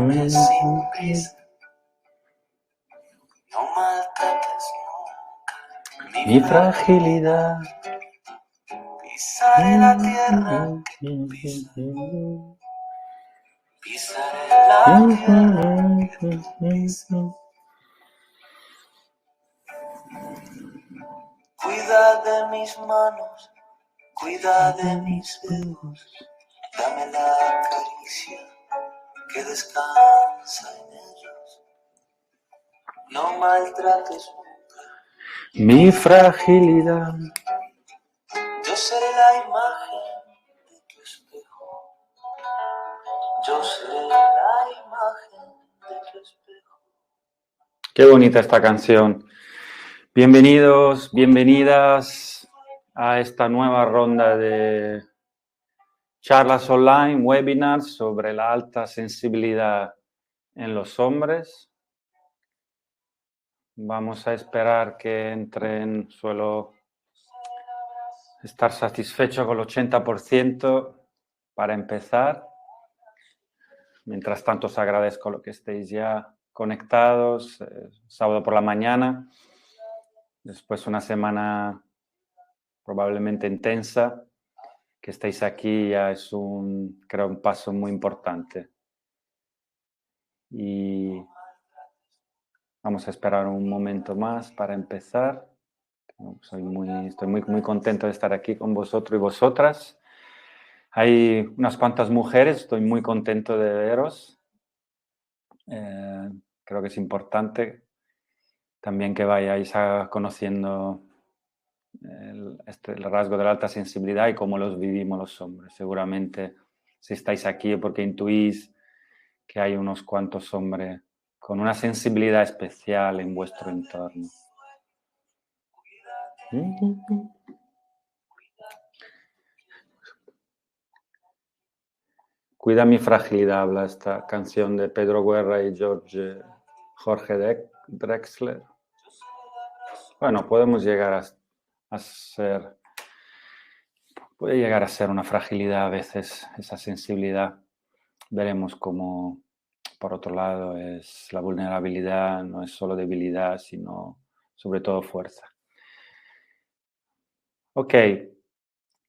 Corre sin prisa, no maltrates nunca mi fragilidad. Pisaré la tierra que tú pisas. Pisaré la tierra que tú pisas. Cuida de mis manos, cuida de mis dedos. Dame la caricia que descansa en ellos. No maltrates nunca mi fragilidad. Yo seré la imagen de tu espejo. Yo seré la imagen de tu espejo. Qué bonita esta canción. Bienvenidos, bienvenidas a esta nueva ronda de charlas online, webinars sobre la alta sensibilidad en los hombres. Vamos a esperar que entren, suelo estar satisfecho con el 80% para empezar. Mientras tanto, os agradezco lo que estéis ya conectados, sábado por la mañana, después una semana probablemente intensa, que estéis aquí ya es creo, un paso muy importante. Y vamos a esperar un momento más para empezar. Estoy muy contento de estar aquí con vosotros y vosotras. Hay unas cuantas mujeres, estoy muy contento de veros. Creo que es importante también que vayáis conociendo el rasgo de la alta sensibilidad y cómo los vivimos los hombres. Seguramente si estáis aquí es porque intuís que hay unos cuantos hombres con una sensibilidad especial en vuestro entorno. Cuida mi fragilidad, habla esta canción de Pedro Guerra y Jorge Drexler. Bueno, podemos llegar a ser... Puede llegar a ser una fragilidad a veces, esa sensibilidad. Veremos cómo, por otro lado, es la vulnerabilidad, no es solo debilidad, sino sobre todo fuerza. Ok,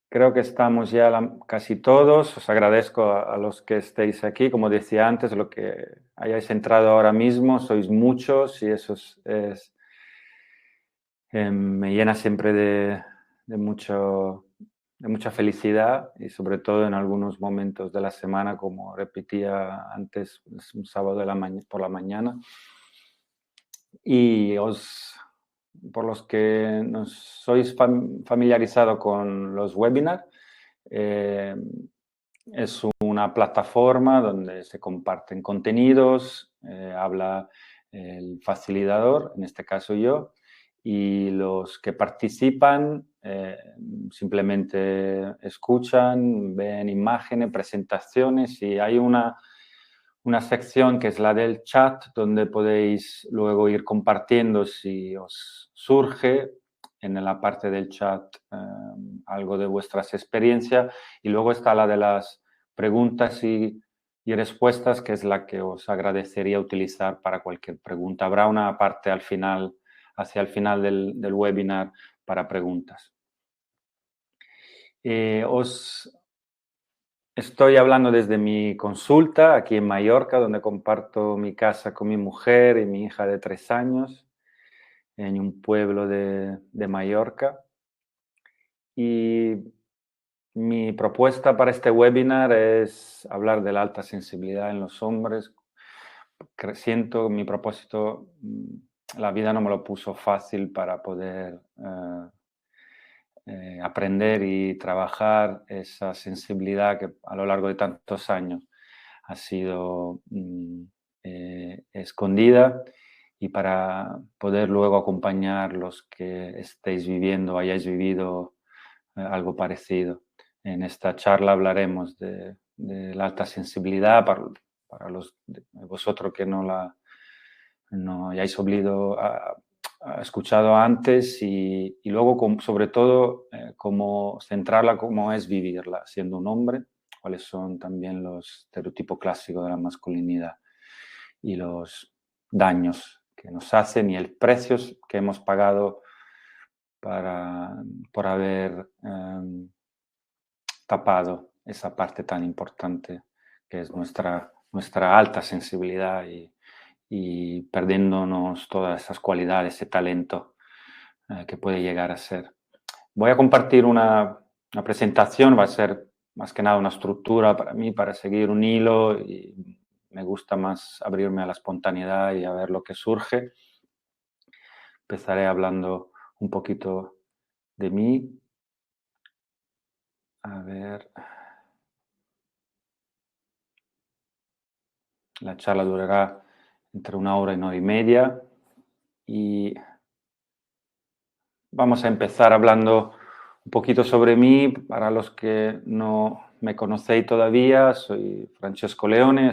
creo que estamos ya casi todos. Os agradezco a los que estéis aquí. Como decía antes, lo que hayáis entrado ahora mismo, sois muchos y eso me llena siempre de mucha felicidad y sobre todo en algunos momentos de la semana, como repetía antes, es un sábado por la mañana. Y por los que no sois familiarizados con los webinars, es una plataforma donde se comparten contenidos, habla el facilitador, en este caso yo, y los que participan simplemente escuchan, ven imágenes, presentaciones y hay una sección que es la del chat donde podéis luego ir compartiendo si os surge en la parte del chat algo de vuestras experiencias y luego está la de las preguntas y respuestas, que es la que os agradecería utilizar para cualquier pregunta. Habrá una parte al final, hacia el final del webinar para preguntas. Estoy hablando desde mi consulta aquí en Mallorca, donde comparto mi casa con mi mujer y mi hija de 3 años, en un pueblo de Mallorca. Y mi propuesta para este webinar es hablar de la alta sensibilidad en los hombres. Siento mi propósito, la vida no me lo puso fácil para poder aprender y trabajar esa sensibilidad que a lo largo de tantos años ha sido escondida, y para poder luego acompañar los que estéis viviendo, hayáis vivido algo parecido. En esta charla hablaremos de la alta sensibilidad para los de vosotros que no hayáis escuchado antes y luego sobre todo cómo centrarla, cómo es vivirla siendo un hombre, cuáles son también los estereotipos clásicos de la masculinidad. y los daños que nos hacen y el precio que hemos pagado por haber tapado esa parte tan importante que es nuestra alta sensibilidad y perdiéndonos todas esas cualidades, ese talento que puede llegar a ser. Voy a compartir una presentación, va a ser más que nada una estructura para mí, para seguir un hilo, y me gusta más abrirme a la espontaneidad y a ver lo que surge. Empezaré hablando un poquito de mí. A ver, la charla durará entre 1 hora y 1 hora y media y vamos a empezar hablando un poquito sobre mí. Para los que no me conocéis todavía, soy Francesco Leone,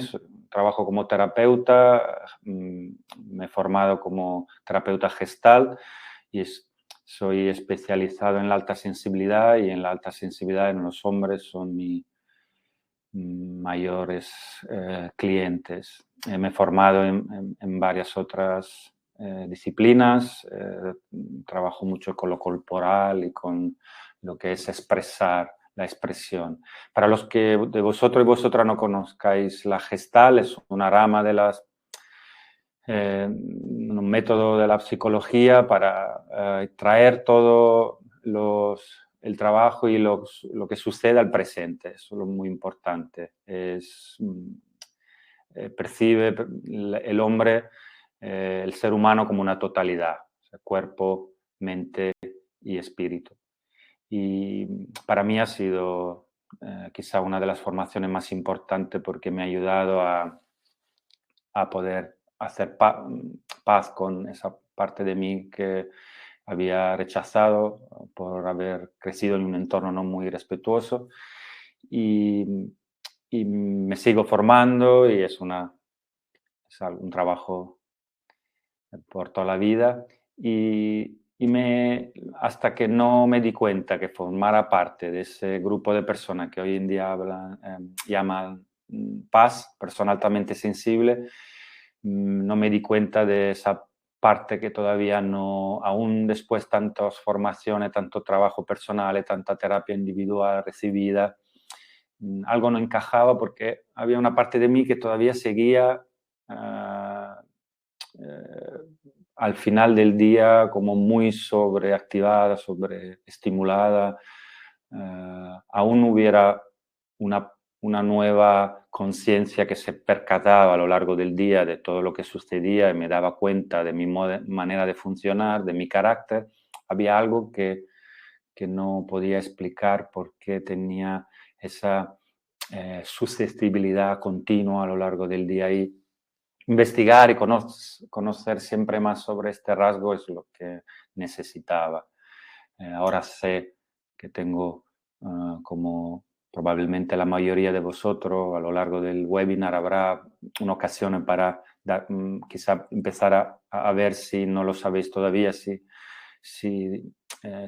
trabajo como terapeuta, me he formado como terapeuta gestal y soy especializado en la alta sensibilidad, y en la alta sensibilidad en los hombres son mis mayores clientes. Me he formado en varias otras disciplinas, trabajo mucho con lo corporal y con lo que es expresar, la expresión. Para los que de vosotros y vosotras no conozcáis, la Gestalt es una rama de un método de la psicología para traer todo el trabajo y lo que sucede al presente. Eso es lo muy importante. Percibe el hombre, el ser humano, como una totalidad, o sea, cuerpo, mente y espíritu. Y para mí ha sido quizá una de las formaciones más importantes, porque me ha ayudado a poder hacer paz con esa parte de mí que había rechazado por haber crecido en un entorno no muy respetuoso. Y, y me sigo formando, y es un trabajo por toda la vida. Hasta que no me di cuenta que formara parte de ese grupo de personas que hoy en día llaman paz, persona altamente sensible, no me di cuenta de esa parte que todavía no, aún después tantas formaciones, tanto trabajo personal, tanta terapia individual recibida, algo no encajaba, porque había una parte de mí que todavía seguía al final del día como muy sobreactivada, sobreestimulada. Aún hubiera una nueva conciencia que se percataba a lo largo del día de todo lo que sucedía y me daba cuenta de mi manera de funcionar, de mi carácter. Había algo que no podía explicar por qué tenía esa susceptibilidad continua a lo largo del día, y investigar y conocer siempre más sobre este rasgo es lo que necesitaba. Ahora sé que tengo, como probablemente la mayoría de vosotros, a lo largo del webinar habrá una ocasión para quizá empezar a ver, si no lo sabéis todavía, si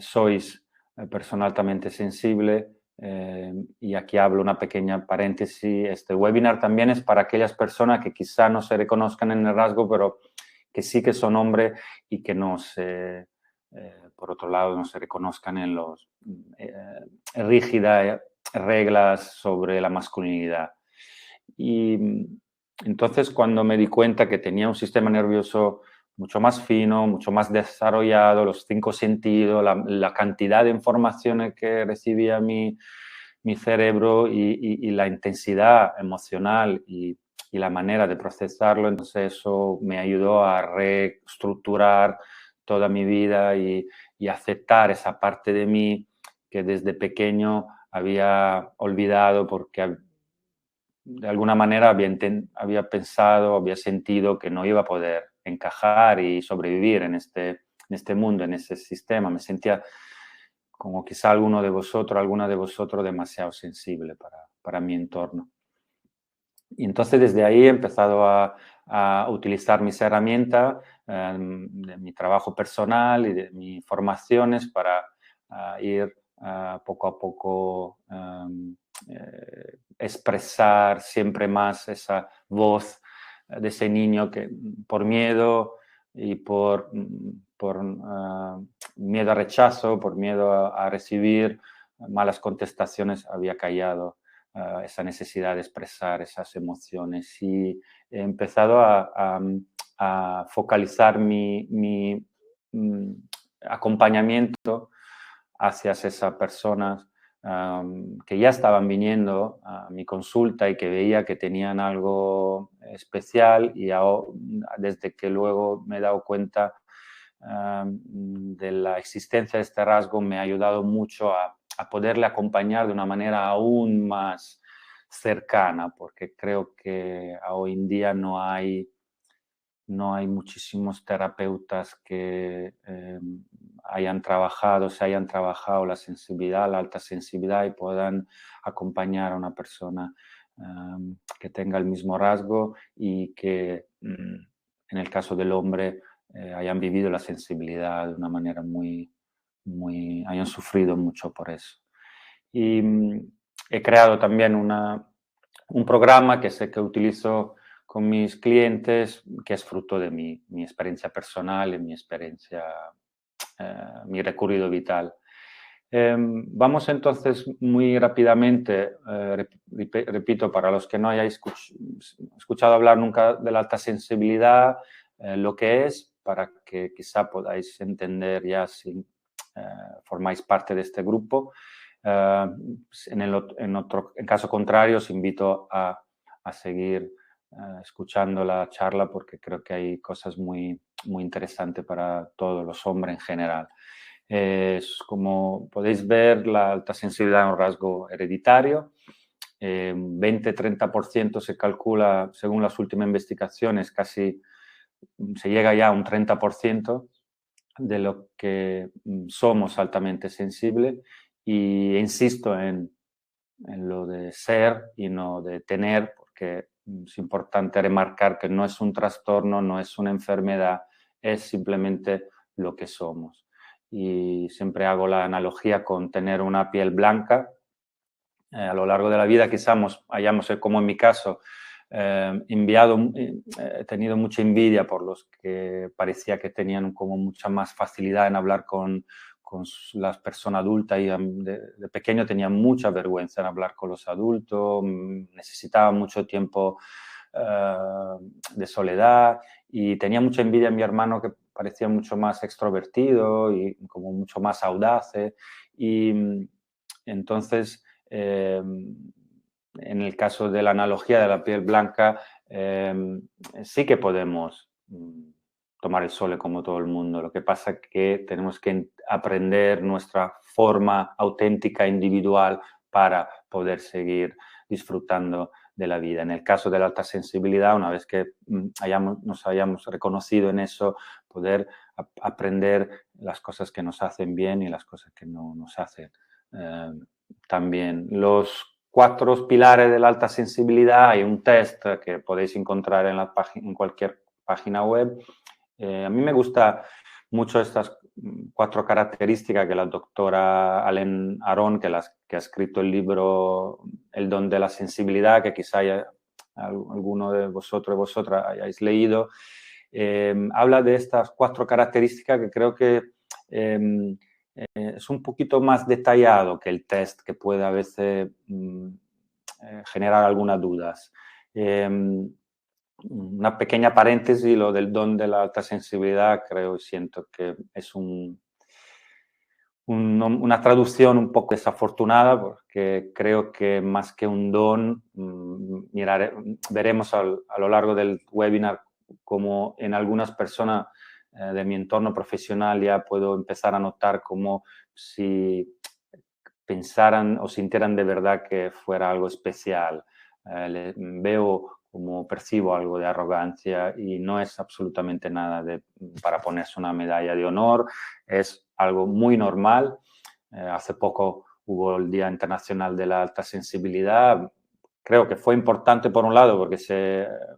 sois persona altamente sensible. Y aquí hablo una pequeña paréntesis. Este webinar también es para aquellas personas que quizá no se reconozcan en el rasgo, pero que sí que son hombres y que no se, por otro lado, no se reconozcan en los rígidas reglas sobre la masculinidad. Y entonces, cuando me di cuenta que tenía un sistema nervioso mucho más fino, mucho más desarrollado, los 5 sentidos, la cantidad de informaciones que recibía mi cerebro y la intensidad emocional y la manera de procesarlo, entonces eso me ayudó a reestructurar toda mi vida y aceptar esa parte de mí que desde pequeño había olvidado, porque de alguna manera había pensado, había sentido que no iba a poder encajar y sobrevivir en este mundo, en ese sistema. Me sentía como quizá alguna de vosotros demasiado sensible para mi entorno. Y entonces desde ahí he empezado a utilizar mis herramientas de mi trabajo personal y de mis formaciones para ir poco a poco expresar siempre más esa voz de ese niño que por miedo y por miedo a rechazo, por miedo a recibir malas contestaciones, había callado esa necesidad de expresar esas emociones. Y he empezado a focalizar mi acompañamiento hacia esas personas que ya estaban viniendo a mi consulta y que veía que tenían algo especial, y desde que luego me he dado cuenta de la existencia de este rasgo, me ha ayudado mucho a poderle acompañar de una manera aún más cercana, porque creo que hoy en día no hay muchísimos terapeutas que se hayan trabajado la sensibilidad, la alta sensibilidad, y puedan acompañar a una persona que tenga el mismo rasgo y que en el caso del hombre hayan vivido la sensibilidad de una manera hayan sufrido mucho por eso. Y he creado también un programa que sé que utilizo con mis clientes, que es fruto de mi experiencia personal y mi recorrido vital. Vamos entonces muy rápidamente, repito, para los que no hayáis escuchado hablar nunca de la alta sensibilidad, lo que es, para que quizá podáis entender ya si formáis parte de este grupo. En caso contrario, os invito a seguir escuchando la charla, porque creo que hay cosas muy interesantes para todos los hombres en general. Como podéis ver, la alta sensibilidad es un rasgo hereditario. 20-30% se calcula, según las últimas investigaciones, casi se llega ya a un 30% de lo que somos altamente sensibles. Y insisto en lo de ser y no de tener, porque es importante remarcar que no es un trastorno, no es una enfermedad, es simplemente lo que somos. Y siempre hago la analogía con tener una piel blanca. A lo largo de la vida quizás hayamos, como en mi caso, tenido mucha envidia por los que parecía que tenían como mucha más facilidad en hablar con las personas adultas, y de pequeño tenía mucha vergüenza en hablar con los adultos, necesitaba mucho tiempo de soledad, y tenía mucha envidia en mi hermano, que parecía mucho más extrovertido y como mucho más audaz. Y entonces, en el caso de la analogía de la piel blanca, sí que podemos tomar el sol como todo el mundo. Lo que pasa es que tenemos que aprender nuestra forma auténtica, individual, para poder seguir disfrutando de la vida. En el caso de la alta sensibilidad, una vez que nos hayamos reconocido en eso, poder aprender las cosas que nos hacen bien y las cosas que no nos hacen también. Los 4 pilares de la alta sensibilidad, hay un test que podéis encontrar en cualquier página web. A mí me gusta mucho estas 4 características que la doctora Alen Aron, que ha escrito el libro El don de la sensibilidad, que quizá alguno de vosotros y vosotras hayáis leído, habla de estas 4 características que creo que es un poquito más detallado que el test, que puede a veces generar algunas dudas. Una pequeña paréntesis, lo del don de la alta sensibilidad, creo y siento que es una traducción un poco desafortunada, porque creo que más que un don, veremos a lo largo del webinar como en algunas personas de mi entorno profesional ya puedo empezar a notar como si pensaran o sintieran de verdad que fuera algo especial. Veo como percibo algo de arrogancia, y no es absolutamente nada para ponerse una medalla de honor, es algo muy normal. Hace poco hubo el Día Internacional de la Alta Sensibilidad. Creo que fue importante por un lado porque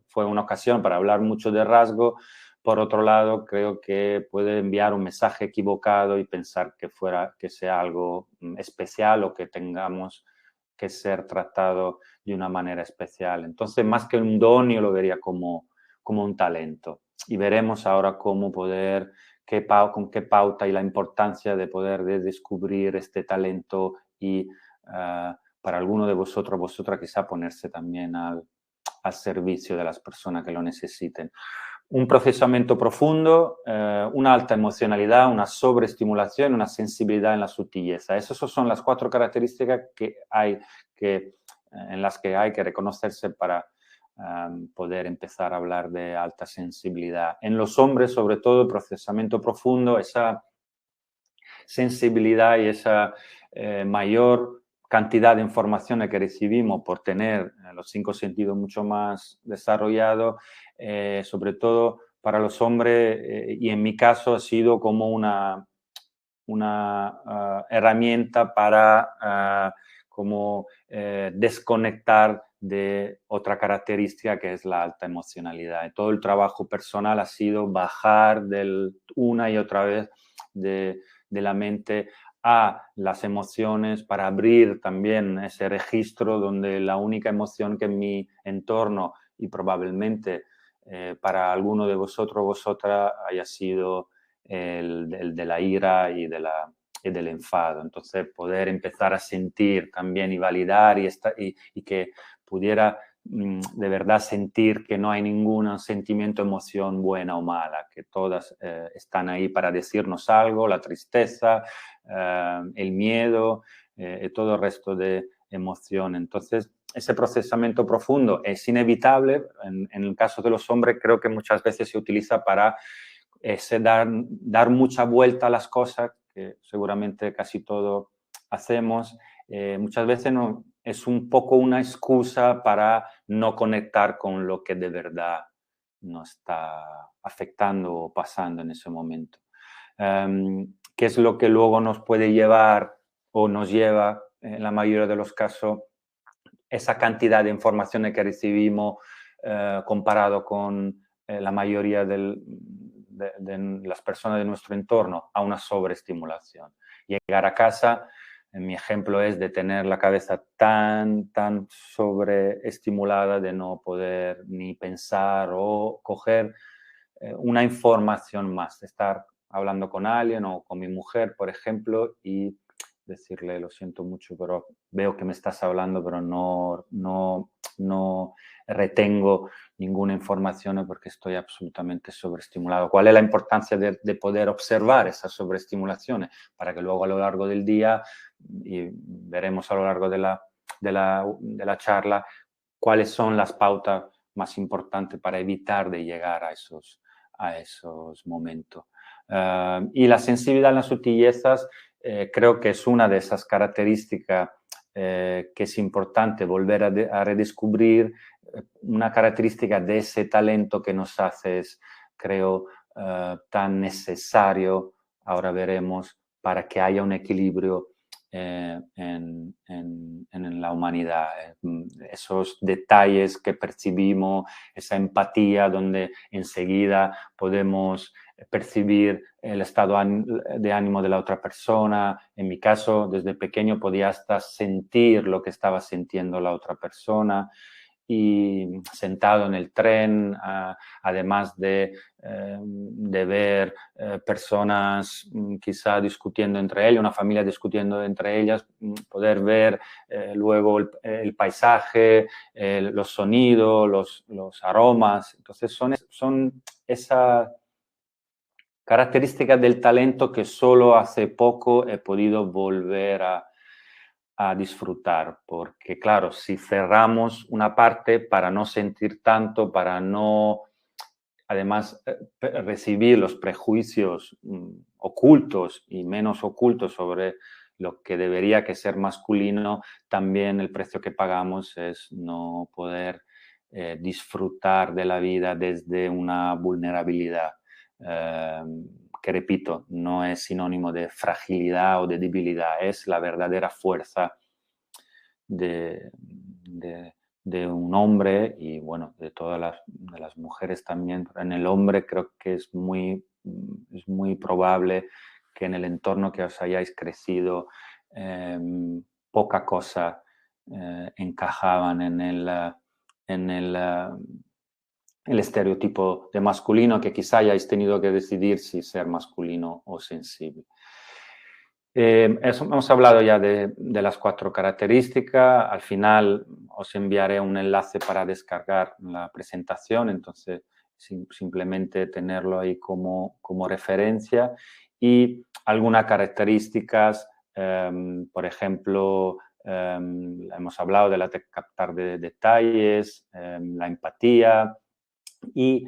fue una ocasión para hablar mucho de rasgo. Por otro lado, creo que puede enviar un mensaje equivocado y pensar que sea algo especial, o que tengamos que ser tratado de una manera especial. Entonces, más que un don, yo lo vería como como un talento. Y veremos ahora cómo poder, con qué pauta y la importancia de poder descubrir este talento y para alguno de vosotros, vosotras quizá ponerse también al servicio de las personas que lo necesiten. Un procesamiento profundo, una alta emocionalidad, una sobreestimulación, una sensibilidad en la sutileza. Esas son las 4 características en las que hay que reconocerse para poder empezar a hablar de alta sensibilidad. En los hombres, sobre todo, procesamiento profundo, esa sensibilidad y esa mayor cantidad de informaciones que recibimos por tener los 5 sentidos mucho más desarrollados, sobre todo para los hombres, y en mi caso ha sido como una herramienta para desconectar de otra característica que es la alta emocionalidad. Y todo el trabajo personal ha sido bajar una y otra vez de la mente a las emociones para abrir también ese registro donde la única emoción que en mi entorno y probablemente para alguno de vosotros o vosotras haya sido el de la ira y del enfado. Entonces, poder empezar a sentir también y validar y que pudiera de verdad sentir que no hay ningún sentimiento, emoción buena o mala, que todas están ahí para decirnos algo, la tristeza, el miedo, todo el resto de emoción. Entonces, ese procesamiento profundo es inevitable. En el caso de los hombres, creo que muchas veces se utiliza para dar mucha vuelta a las cosas, que seguramente casi todo hacemos. Muchas veces no, es un poco una excusa para no conectar con lo que de verdad nos está afectando o pasando en ese momento. ¿Qué es lo que luego nos puede llevar o nos lleva, en la mayoría de los casos, esa cantidad de informaciones que recibimos comparado con la mayoría de las personas de nuestro entorno, a una sobreestimulación? Llegar a casa, en mi ejemplo, es de tener la cabeza tan sobreestimulada de no poder ni pensar o coger una información más, de estar hablando con alguien o con mi mujer, por ejemplo, y decirle, lo siento mucho, pero veo que me estás hablando, pero no retengo ninguna información porque estoy absolutamente sobreestimulado. ¿Cuál es la importancia de poder observar esas sobreestimulaciones? Para que luego a lo largo del día, y veremos a lo largo de la charla, cuáles son las pautas más importantes para evitar de llegar a esos momentos. Y la sensibilidad en las sutilezas creo que es una de esas características que es importante volver a redescubrir, una característica de ese talento que nos hace, creo, tan necesario, ahora veremos, para que haya un equilibrio en la humanidad. Esos detalles que percibimos, esa empatía donde enseguida podemos percibir el estado de ánimo de la otra persona. En mi caso, desde pequeño podía hasta sentir lo que estaba sintiendo la otra persona. Y sentado en el tren, además de ver personas quizá discutiendo entre ellas, una familia discutiendo entre ellas, poder ver luego el paisaje, los sonidos, los aromas. Entonces son esas características del talento que solo hace poco he podido volver a disfrutar, porque claro, si cerramos una parte para no sentir tanto, para no, además, recibir los prejuicios ocultos y menos ocultos sobre lo que debería que ser masculino, también el precio que pagamos es no poder disfrutar de la vida desde una vulnerabilidad. Eh, que repito, no es sinónimo de fragilidad o de debilidad, es la verdadera fuerza de, de un hombre y bueno, de todas las mujeres también. En el hombre creo que es muy probable que en el entorno que os hayáis crecido poca cosa encajaban en el estereotipo de masculino, que quizá hayáis tenido que decidir si ser masculino o sensible. Hemos hablado ya de las 4 características. Al final os enviaré un enlace para descargar la presentación, entonces simplemente tenerlo ahí como referencia. Y algunas características, por ejemplo, hemos hablado de la de captar de detalles, la empatía y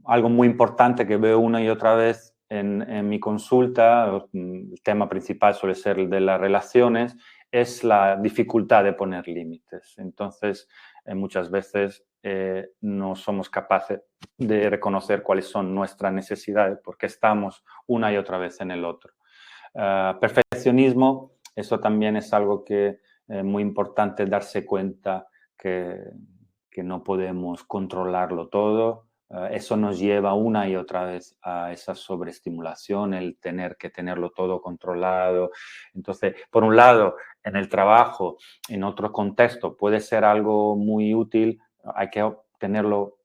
algo muy importante que veo una y otra vez en mi consulta, el tema principal suele ser el de las relaciones, es la dificultad de poner límites. Entonces, muchas veces no somos capaces de reconocer cuáles son nuestras necesidades porque estamos una y otra vez en el otro. Perfeccionismo, eso también es algo que es muy importante darse cuenta que no podemos controlarlo todo. Eso nos lleva una y otra vez a esa sobreestimulación, el tener que tenerlo todo controlado. Entonces, por un lado, en el trabajo, en otro contexto, puede ser algo muy útil, hay que tenerlo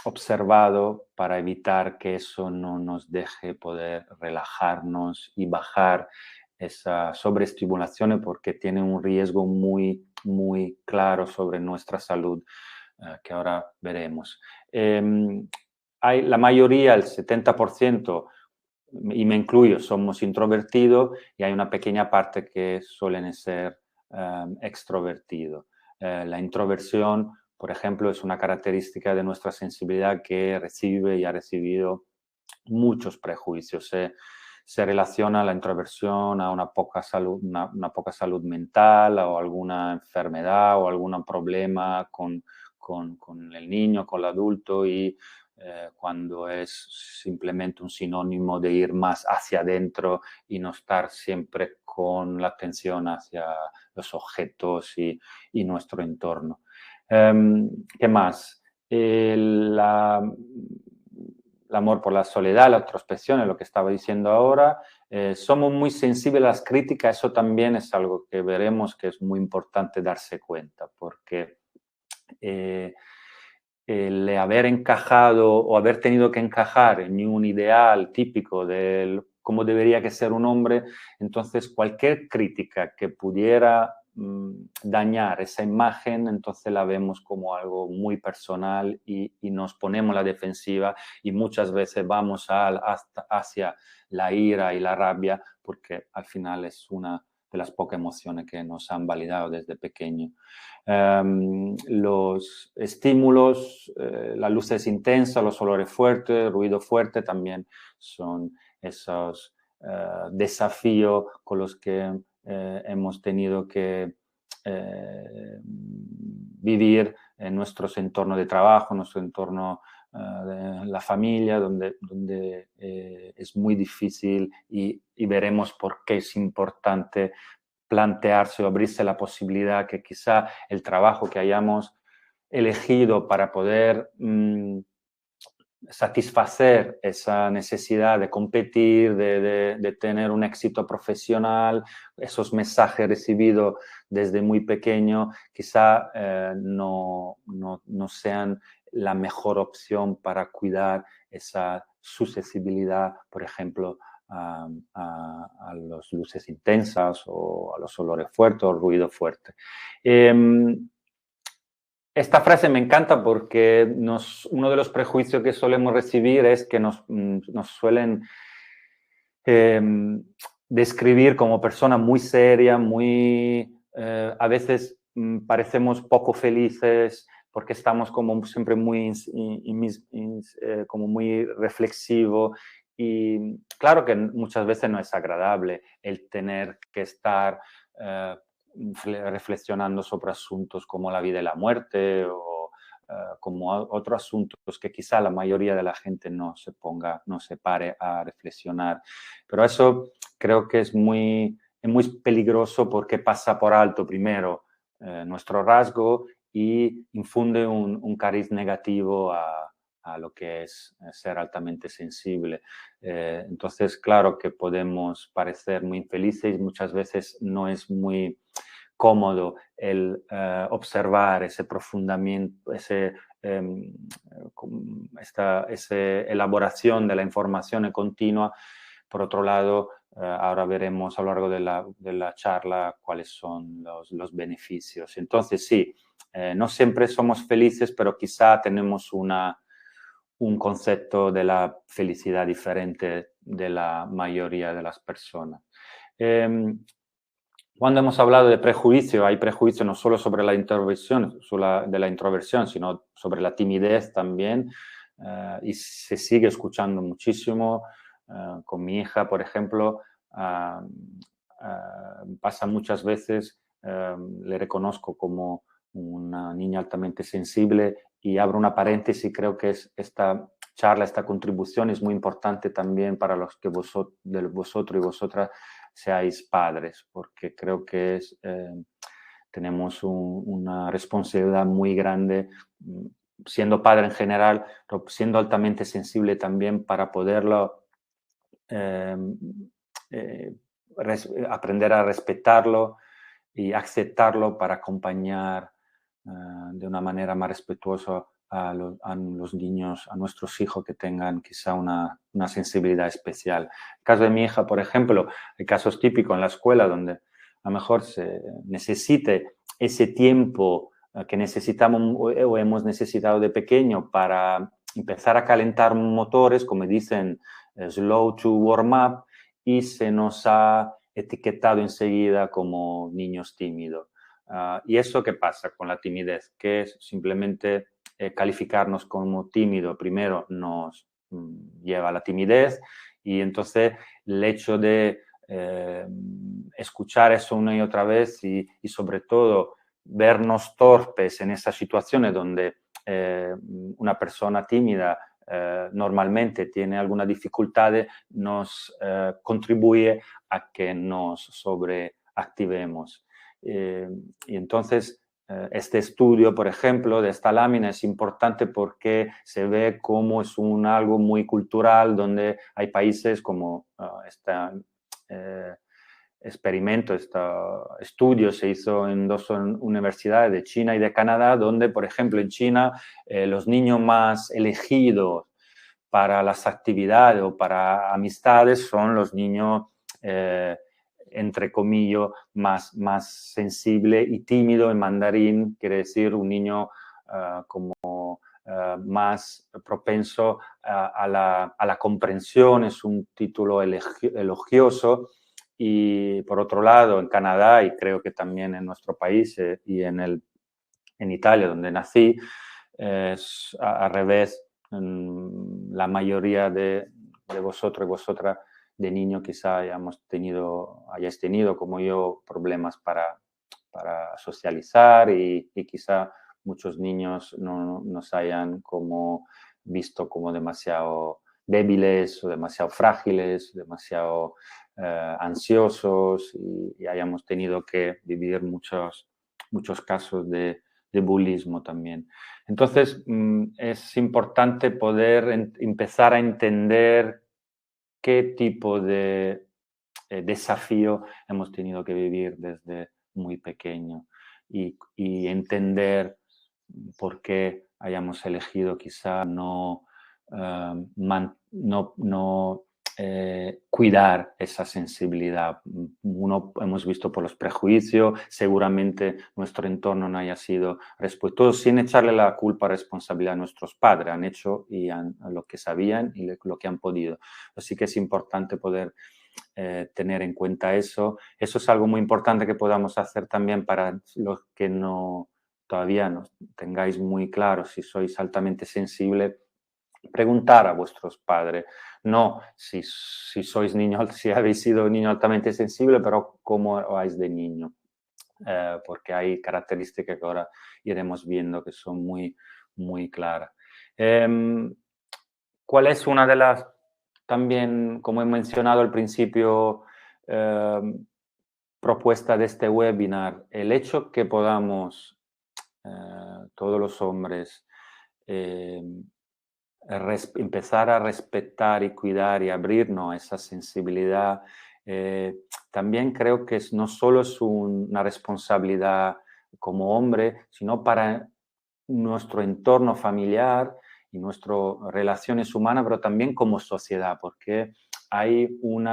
observado para evitar que eso no nos deje poder relajarnos y bajar esa sobreestimulación porque tiene un riesgo muy, muy claro sobre nuestra salud que ahora veremos. La mayoría, el 70%, y me incluyo, somos introvertidos y hay una pequeña parte que suelen ser extrovertidos. La introversión, por ejemplo, es una característica de nuestra sensibilidad que recibe y ha recibido muchos prejuicios. Se relaciona la introversión a una poca salud mental o alguna enfermedad o algún problema con el niño, con el adulto y cuando es simplemente un sinónimo de ir más hacia adentro y no estar siempre con la atención hacia los objetos y nuestro entorno. ¿Qué más? El amor por la soledad, la introspección, es lo que estaba diciendo ahora. Somos muy sensibles a las críticas, eso también es algo que veremos que es muy importante darse cuenta, porque el haber encajado o haber tenido que encajar en un ideal típico de cómo debería que ser un hombre, entonces cualquier crítica que pudiera dañar esa imagen, entonces la vemos como algo muy personal y nos ponemos a la defensiva y muchas veces vamos hacia la ira y la rabia porque al final es una de las pocas emociones que nos han validado desde pequeño. Los estímulos, las luces intensas, los olores fuertes, ruido fuerte también son esos desafíos con los que hemos tenido que vivir en nuestros entornos de trabajo, en nuestro entorno de la familia, donde es muy difícil y veremos por qué es importante plantearse o abrirse la posibilidad que quizá el trabajo que hayamos elegido para poder satisfacer esa necesidad de competir, de tener un éxito profesional, esos mensajes recibidos desde muy pequeño, quizá no sean la mejor opción para cuidar esa susceptibilidad, por ejemplo, a las luces intensas o a los olores fuertes o ruido fuerte. Esta frase me encanta porque uno de los prejuicios que solemos recibir es que nos suelen describir como persona muy seria, a veces parecemos poco felices porque estamos como siempre como muy reflexivo y claro que muchas veces no es agradable el tener que estar reflexionando sobre asuntos como la vida y la muerte o como otros asuntos que quizá la mayoría de la gente no se pare a reflexionar. Pero eso creo que es muy peligroso porque pasa por alto primero nuestro rasgo y infunde un cariz negativo a lo que es ser altamente sensible. Entonces, claro que podemos parecer muy infelices, muchas veces no es muy cómodo el observar ese esa elaboración de la información continua. Por otro lado, ahora veremos a lo largo de la charla cuáles son los beneficios. Entonces, sí, no siempre somos felices, pero quizá tenemos un concepto de la felicidad diferente de la mayoría de las personas. Cuando hemos hablado de prejuicio, hay prejuicio no solo sobre la introversión, de la introversión, sino sobre la timidez también. Y se sigue escuchando muchísimo. Con mi hija, por ejemplo, pasa muchas veces, le reconozco como una niña altamente sensible y abro una paréntesis y creo que esta charla, esta contribución es muy importante también para los que vosotros y vosotras seáis padres, porque creo que tenemos una responsabilidad muy grande, siendo padre en general, pero siendo altamente sensible también para poderlo eh, eh, aprender a respetarlo y aceptarlo para acompañar de una manera más respetuosa a los niños, a nuestros hijos que tengan quizá una sensibilidad especial. En el caso de mi hija, por ejemplo, hay casos típicos en la escuela donde a lo mejor se necesite ese tiempo que necesitamos o hemos necesitado de pequeño para empezar a calentar motores, como dicen, slow to warm up, y se nos ha etiquetado enseguida como niños tímidos. ¿Y eso qué pasa con la timidez? Que es simplemente calificarnos como tímido primero nos lleva a la timidez, y entonces el hecho de escuchar eso una y otra vez y sobre todo vernos torpes en esas situaciones donde una persona tímida normalmente tiene alguna dificultad, nos contribuye a que nos sobreactivemos. Y entonces, este estudio, por ejemplo, de esta lámina es importante porque se ve cómo es algo muy cultural, donde hay países como este experimento, este estudio se hizo en dos universidades de China y de Canadá, donde, por ejemplo, en China los niños más elegidos para las actividades o para amistades son los niños entre comillas, más sensible y tímido en mandarín, quiere decir un niño más propenso a la comprensión, es un título elogioso. Y por otro lado, en Canadá, y creo que también en nuestro país y en Italia, donde nací, es al revés. La mayoría de vosotros y vosotras de niño quizá hayáis tenido, como yo, problemas para socializar y quizá muchos niños no nos hayan visto como demasiado débiles o demasiado frágiles, demasiado ansiosos y hayamos tenido que vivir muchos casos de bullismo también. Entonces, es importante poder empezar a entender qué tipo de desafío hemos tenido que vivir desde muy pequeño y entender por qué hayamos elegido quizá no cuidar esa sensibilidad. Hemos visto por los prejuicios, seguramente nuestro entorno no haya sido respetuoso, sin echarle la culpa, responsabilidad a nuestros padres. Han hecho lo que sabían y lo que han podido. Así que es importante poder tener en cuenta eso. Eso es algo muy importante que podamos hacer también para los que todavía no tengáis muy claro si sois altamente sensible. Preguntar a vuestros padres, no si sois niños, si habéis sido niño altamente sensible, pero cómo vais de niño, porque hay características que ahora iremos viendo que son muy, muy claras. ¿Cuál es una de las, también, como he mencionado al principio, propuesta de este webinar? El hecho que podamos, todos los hombres, empezar a respetar y cuidar y abrirnos a esa sensibilidad, también creo que no solo es una responsabilidad como hombre, sino para nuestro entorno familiar y nuestras relaciones humanas, pero también como sociedad, porque hay un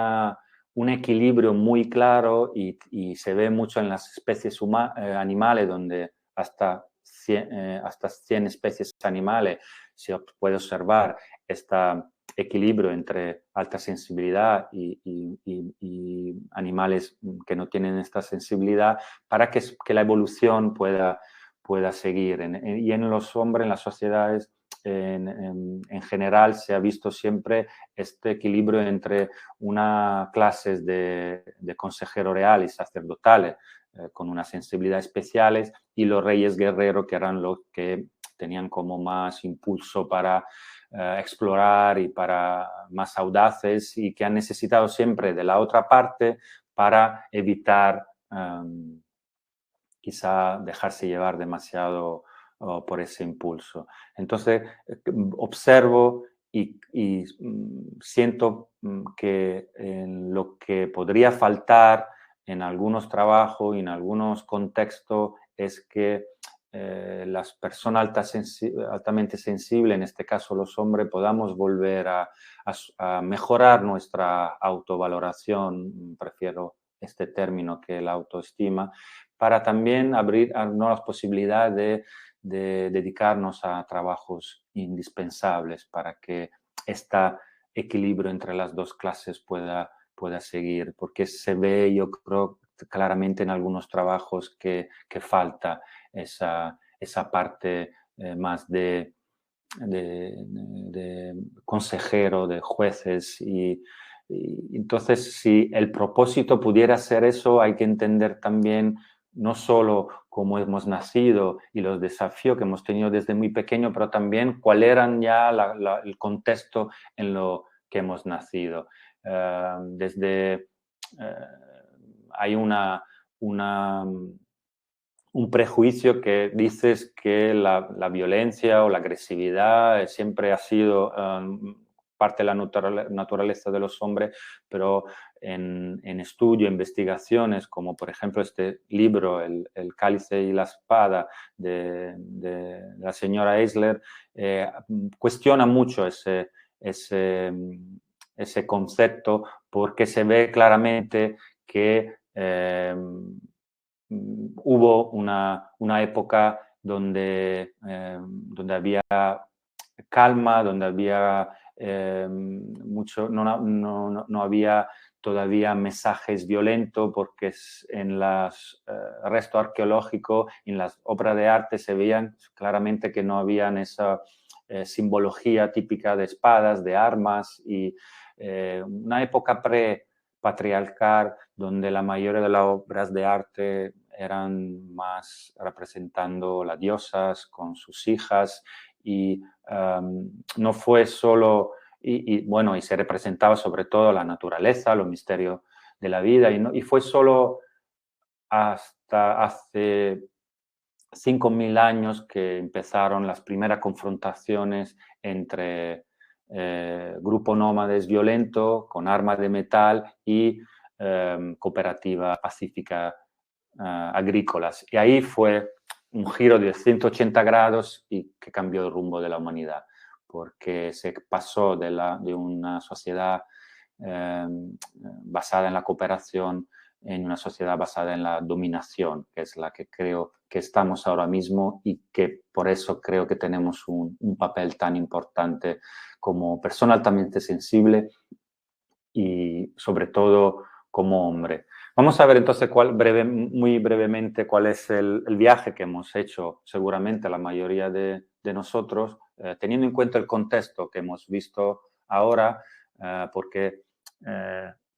equilibrio muy claro y se ve mucho en las especies animales, donde hasta 100 especies animales se puede observar este equilibrio entre alta sensibilidad y animales que no tienen esta sensibilidad, para que la evolución pueda seguir. Y en los hombres, en las sociedades, en general, se ha visto siempre este equilibrio entre una clase de consejeros reales y sacerdotales con unas sensibilidades especiales, y los reyes guerreros, que eran los que tenían como más impulso para explorar y para más audaces, y que han necesitado siempre de la otra parte para evitar quizá dejarse llevar demasiado por ese impulso. Entonces, observo y siento que en lo que podría faltar en algunos trabajos y en algunos contextos es que las personas altamente sensibles, en este caso los hombres, podamos volver a mejorar nuestra autovaloración, prefiero este término que la autoestima, para también abrir nuevas posibilidades de dedicarnos a trabajos indispensables para que este equilibrio entre las dos clases pueda seguir, porque se ve, yo creo, claramente en algunos trabajos que falta esa parte más de consejero, de jueces. Y entonces, si el propósito pudiera ser eso, hay que entender también no solo cómo hemos nacido y los desafíos que hemos tenido desde muy pequeño, pero también cuál eran ya el contexto en lo que hemos nacido. Hay un prejuicio que dices que la violencia o la agresividad siempre ha sido parte de la naturaleza de los hombres, pero en estudio, investigaciones, como por ejemplo este libro, El cálice y la espada, de la señora Eisler, cuestiona mucho ese concepto, porque se ve claramente que hubo una época donde había calma, donde había mucho, no había todavía mensajes violentos, porque en los restos arqueológicos, en las obras de arte, se veían claramente que no habían esa simbología típica de espadas, de armas, y una época pre-patriarcal, donde la mayoría de las obras de arte eran más representando las diosas con sus hijas, y no fue solo, bueno, y se representaba sobre todo la naturaleza, los misterios de la vida, y fue solo hasta hace 5.000 años que empezaron las primeras confrontaciones entre grupo nómades violento con armas de metal y cooperativa pacífica agrícolas. Y ahí fue un giro de 180 grados y que cambió el rumbo de la humanidad, porque se pasó de una sociedad basada en la cooperación en una sociedad basada en la dominación, que es la que creo que estamos ahora mismo, y que por eso creo que tenemos un papel tan importante como persona altamente sensible y sobre todo como hombre. Vamos a ver entonces muy brevemente cuál es el viaje que hemos hecho seguramente la mayoría de nosotros, teniendo en cuenta el contexto que hemos visto ahora, porque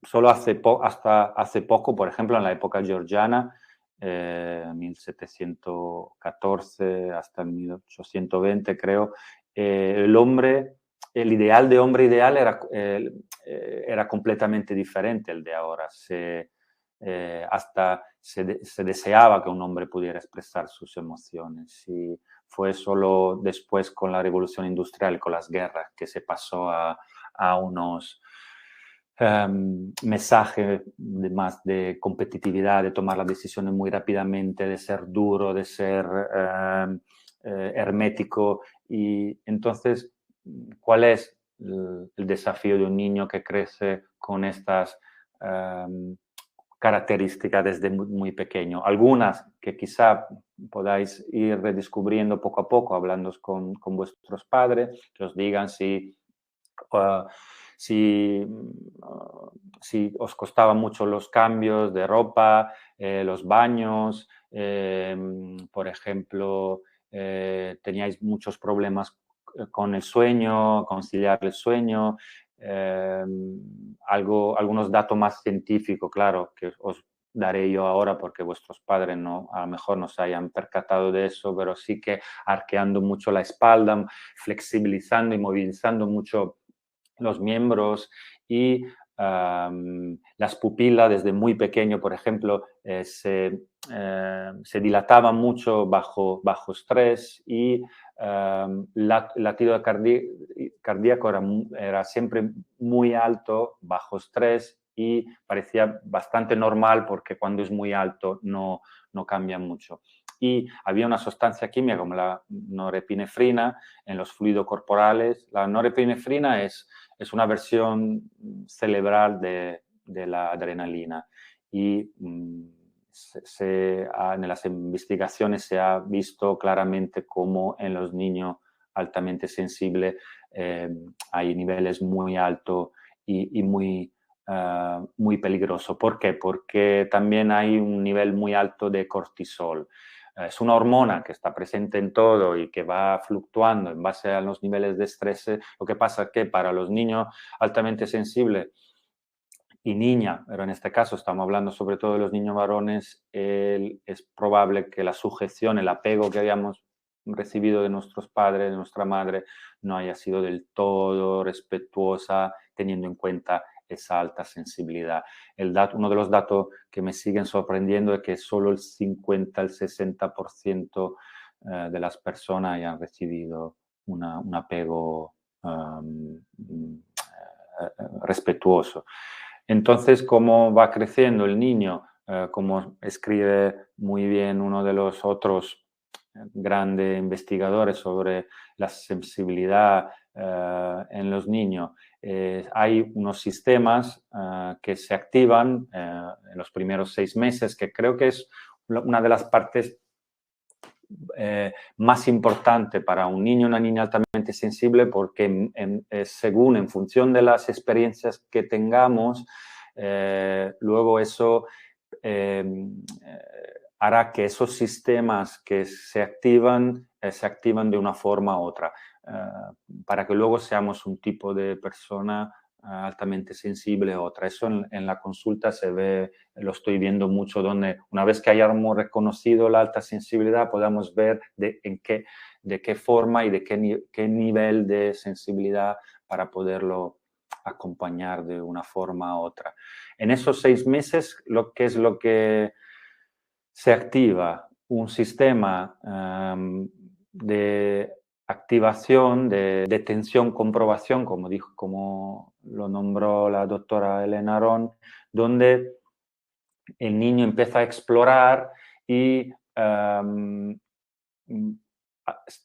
solo hasta hace poco, por ejemplo, en la época georgiana, 1714 hasta 1820, creo, el ideal de hombre ideal era completamente diferente al de ahora. Hasta se deseaba que un hombre pudiera expresar sus emociones, y fue solo después con la revolución industrial, con las guerras, que se pasó a unos mensajes más de competitividad, de tomar las decisiones muy rápidamente, de ser duro, de ser hermético. Y entonces, ¿cuál es el desafío de un niño que crece con estas características desde muy pequeño? Algunas que quizá podáis ir redescubriendo poco a poco, hablando con vuestros padres, que os digan uh, si, si os costaban mucho los cambios de ropa, los baños, por ejemplo, teníais muchos problemas con el sueño, conciliar el sueño, algunos datos más científicos, claro, que os daré yo ahora porque vuestros padres no, a lo mejor no se hayan percatado de eso, pero sí que arqueando mucho la espalda, flexibilizando y movilizando mucho los miembros y las pupilas desde muy pequeño, por ejemplo, se dilataban mucho bajo estrés y latido cardíaco era siempre muy alto bajo estrés y parecía bastante normal porque cuando es muy alto no cambia mucho. Y había una sustancia química como la norepinefrina en los fluidos corporales. La norepinefrina es una versión cerebral de la adrenalina y en las investigaciones se ha visto claramente cómo en los niños altamente sensibles hay niveles muy altos y muy peligrosos. ¿Por qué? Porque también hay un nivel muy alto de cortisol. Es una hormona que está presente en todo y que va fluctuando en base a los niveles de estrés. Lo que pasa es que para los niños altamente sensibles y niña, pero en este caso estamos hablando sobre todo de los niños varones, es probable que la sujeción, el apego que habíamos recibido de nuestros padres, de nuestra madre, no haya sido del todo respetuosa, teniendo en cuenta esa alta sensibilidad. Uno de los datos que me siguen sorprendiendo es que solo el 50, el 60% de las personas hayan recibido un apego respetuoso. Entonces, ¿cómo va creciendo el niño? Como escribe muy bien uno de los otros grandes investigadores sobre la sensibilidad en los niños, hay unos sistemas que se activan en los primeros 6 meses, que creo que es una de las partes más importante para un niño o una niña altamente sensible porque en función de las experiencias que tengamos, luego eso hará que esos sistemas que se activan de una forma u otra, para que luego seamos un tipo de persona altamente sensible u otra. Eso en la consulta se ve, lo estoy viendo mucho, donde una vez que hayamos reconocido la alta sensibilidad, podamos ver de qué forma y de qué nivel de sensibilidad para poderlo acompañar de una forma u otra. En esos 6 meses, ¿qué es lo que se activa? Un sistema de activación, de detención-comprobación, como lo nombró la doctora Elena Aron, donde el niño empieza a explorar y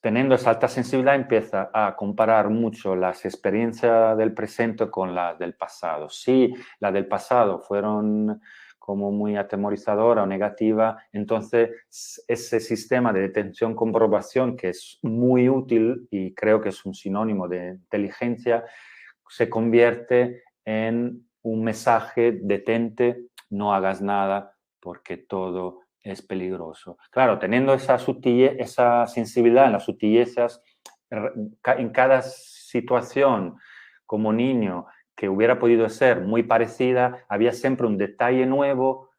teniendo esa alta sensibilidad empieza a comparar mucho las experiencias del presente con las del pasado. Si las del pasado fueron como muy atemorizadora o negativa, entonces ese sistema de detención-comprobación, que es muy útil y creo que es un sinónimo de inteligencia, se convierte en un mensaje: detente, no hagas nada porque todo es peligroso. Claro, teniendo esa sensibilidad en las sutilezas, en cada situación como niño que hubiera podido ser muy parecida, había siempre un detalle nuevo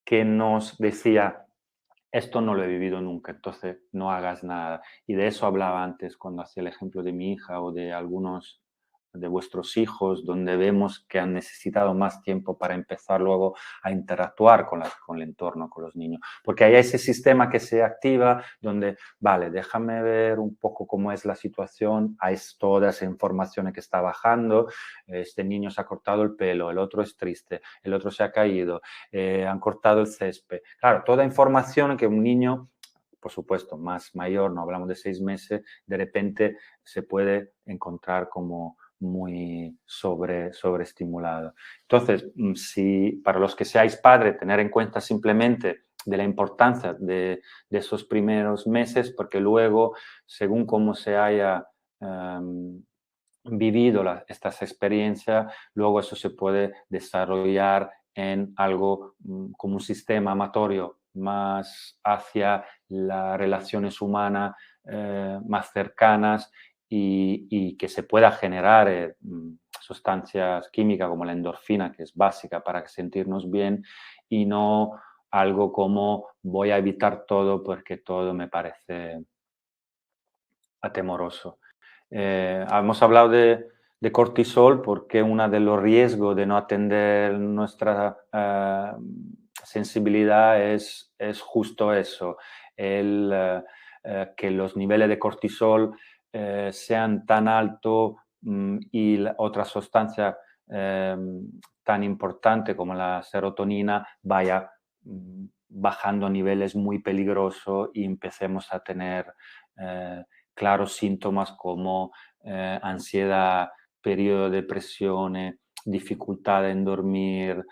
que nos decía: esto no lo he vivido nunca, entonces no hagas nada. Y de eso hablaba antes cuando hacía el ejemplo de mi hija o de algunos de vuestros hijos, donde vemos que han necesitado más tiempo para empezar luego a interactuar con el entorno, con los niños. Porque hay ese sistema que se activa donde, vale, déjame ver un poco cómo es la situación, hay toda esa información que está bajando, este niño se ha cortado el pelo, el otro es triste, el otro se ha caído, han cortado el césped. Claro, toda información que un niño por supuesto, más mayor, no hablamos de 6 meses, de repente se puede encontrar como muy sobreestimulado. Entonces, si para los que seáis padres, tener en cuenta simplemente de la importancia de esos primeros meses, porque luego, según cómo se haya vivido estas experiencias, luego eso se puede desarrollar en algo como un sistema amatorio más hacia las relaciones humanas más cercanas y que se pueda generar sustancias químicas como la endorfina, que es básica para sentirnos bien, y no algo como voy a evitar todo porque todo me parece atemoroso. Hemos hablado de cortisol porque uno de los riesgos de no atender nuestra sensibilidad es justo eso, que los niveles de cortisol sean tan altos y otra sustancia tan importante como la serotonina vaya bajando a niveles muy peligrosos y empecemos a tener claros síntomas como ansiedad, periodo de depresión, dificultad en dormir.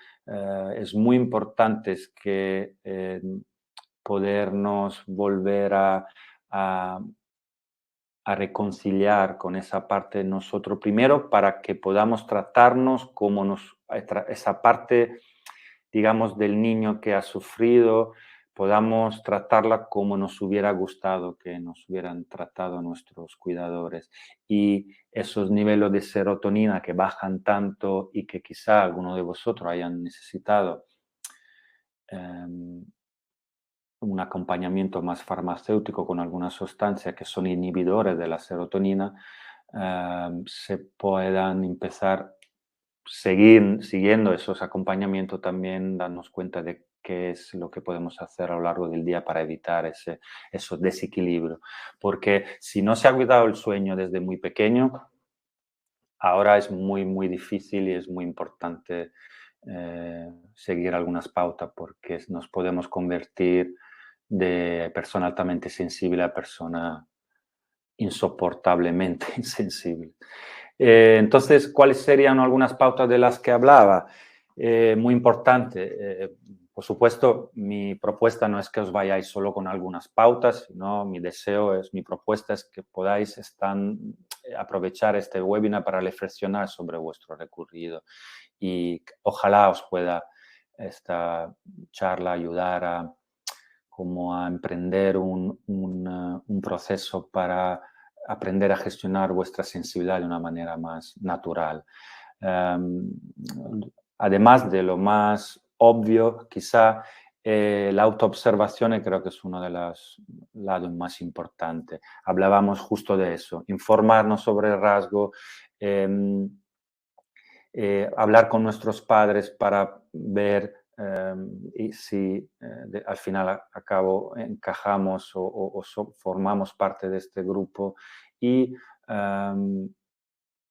Es muy importante que podernos volver a, a reconciliar con esa parte de nosotros primero para que podamos tratarnos como esa parte, digamos, del niño que ha sufrido, podamos tratarla como nos hubiera gustado que nos hubieran tratado nuestros cuidadores. Y esos niveles de serotonina que bajan tanto y que quizá alguno de vosotros hayan necesitado un acompañamiento más farmacéutico con algunas sustancias que son inhibidores de la serotonina, se puedan empezar siguiendo esos acompañamientos también, darnos cuenta de qué es lo que podemos hacer a lo largo del día para evitar esos desequilibrios. Porque si no se ha cuidado el sueño desde muy pequeño, ahora es muy, muy difícil y es muy importante seguir algunas pautas porque nos podemos convertir de persona altamente sensible a persona insoportablemente insensible. Entonces, ¿cuáles serían algunas pautas de las que hablaba? Muy importante. Por supuesto, mi propuesta no es que os vayáis solo con algunas pautas, sino mi propuesta es que podáis aprovechar este webinar para reflexionar sobre vuestro recorrido y ojalá os pueda esta charla ayudar como a emprender un proceso para aprender a gestionar vuestra sensibilidad de una manera más natural. Además de lo más obvio, quizá la autoobservación creo que es uno de los lados más importantes. Hablábamos justo de eso, informarnos sobre el rasgo, hablar con nuestros padres para ver y si al final a cabo encajamos formamos parte de este grupo y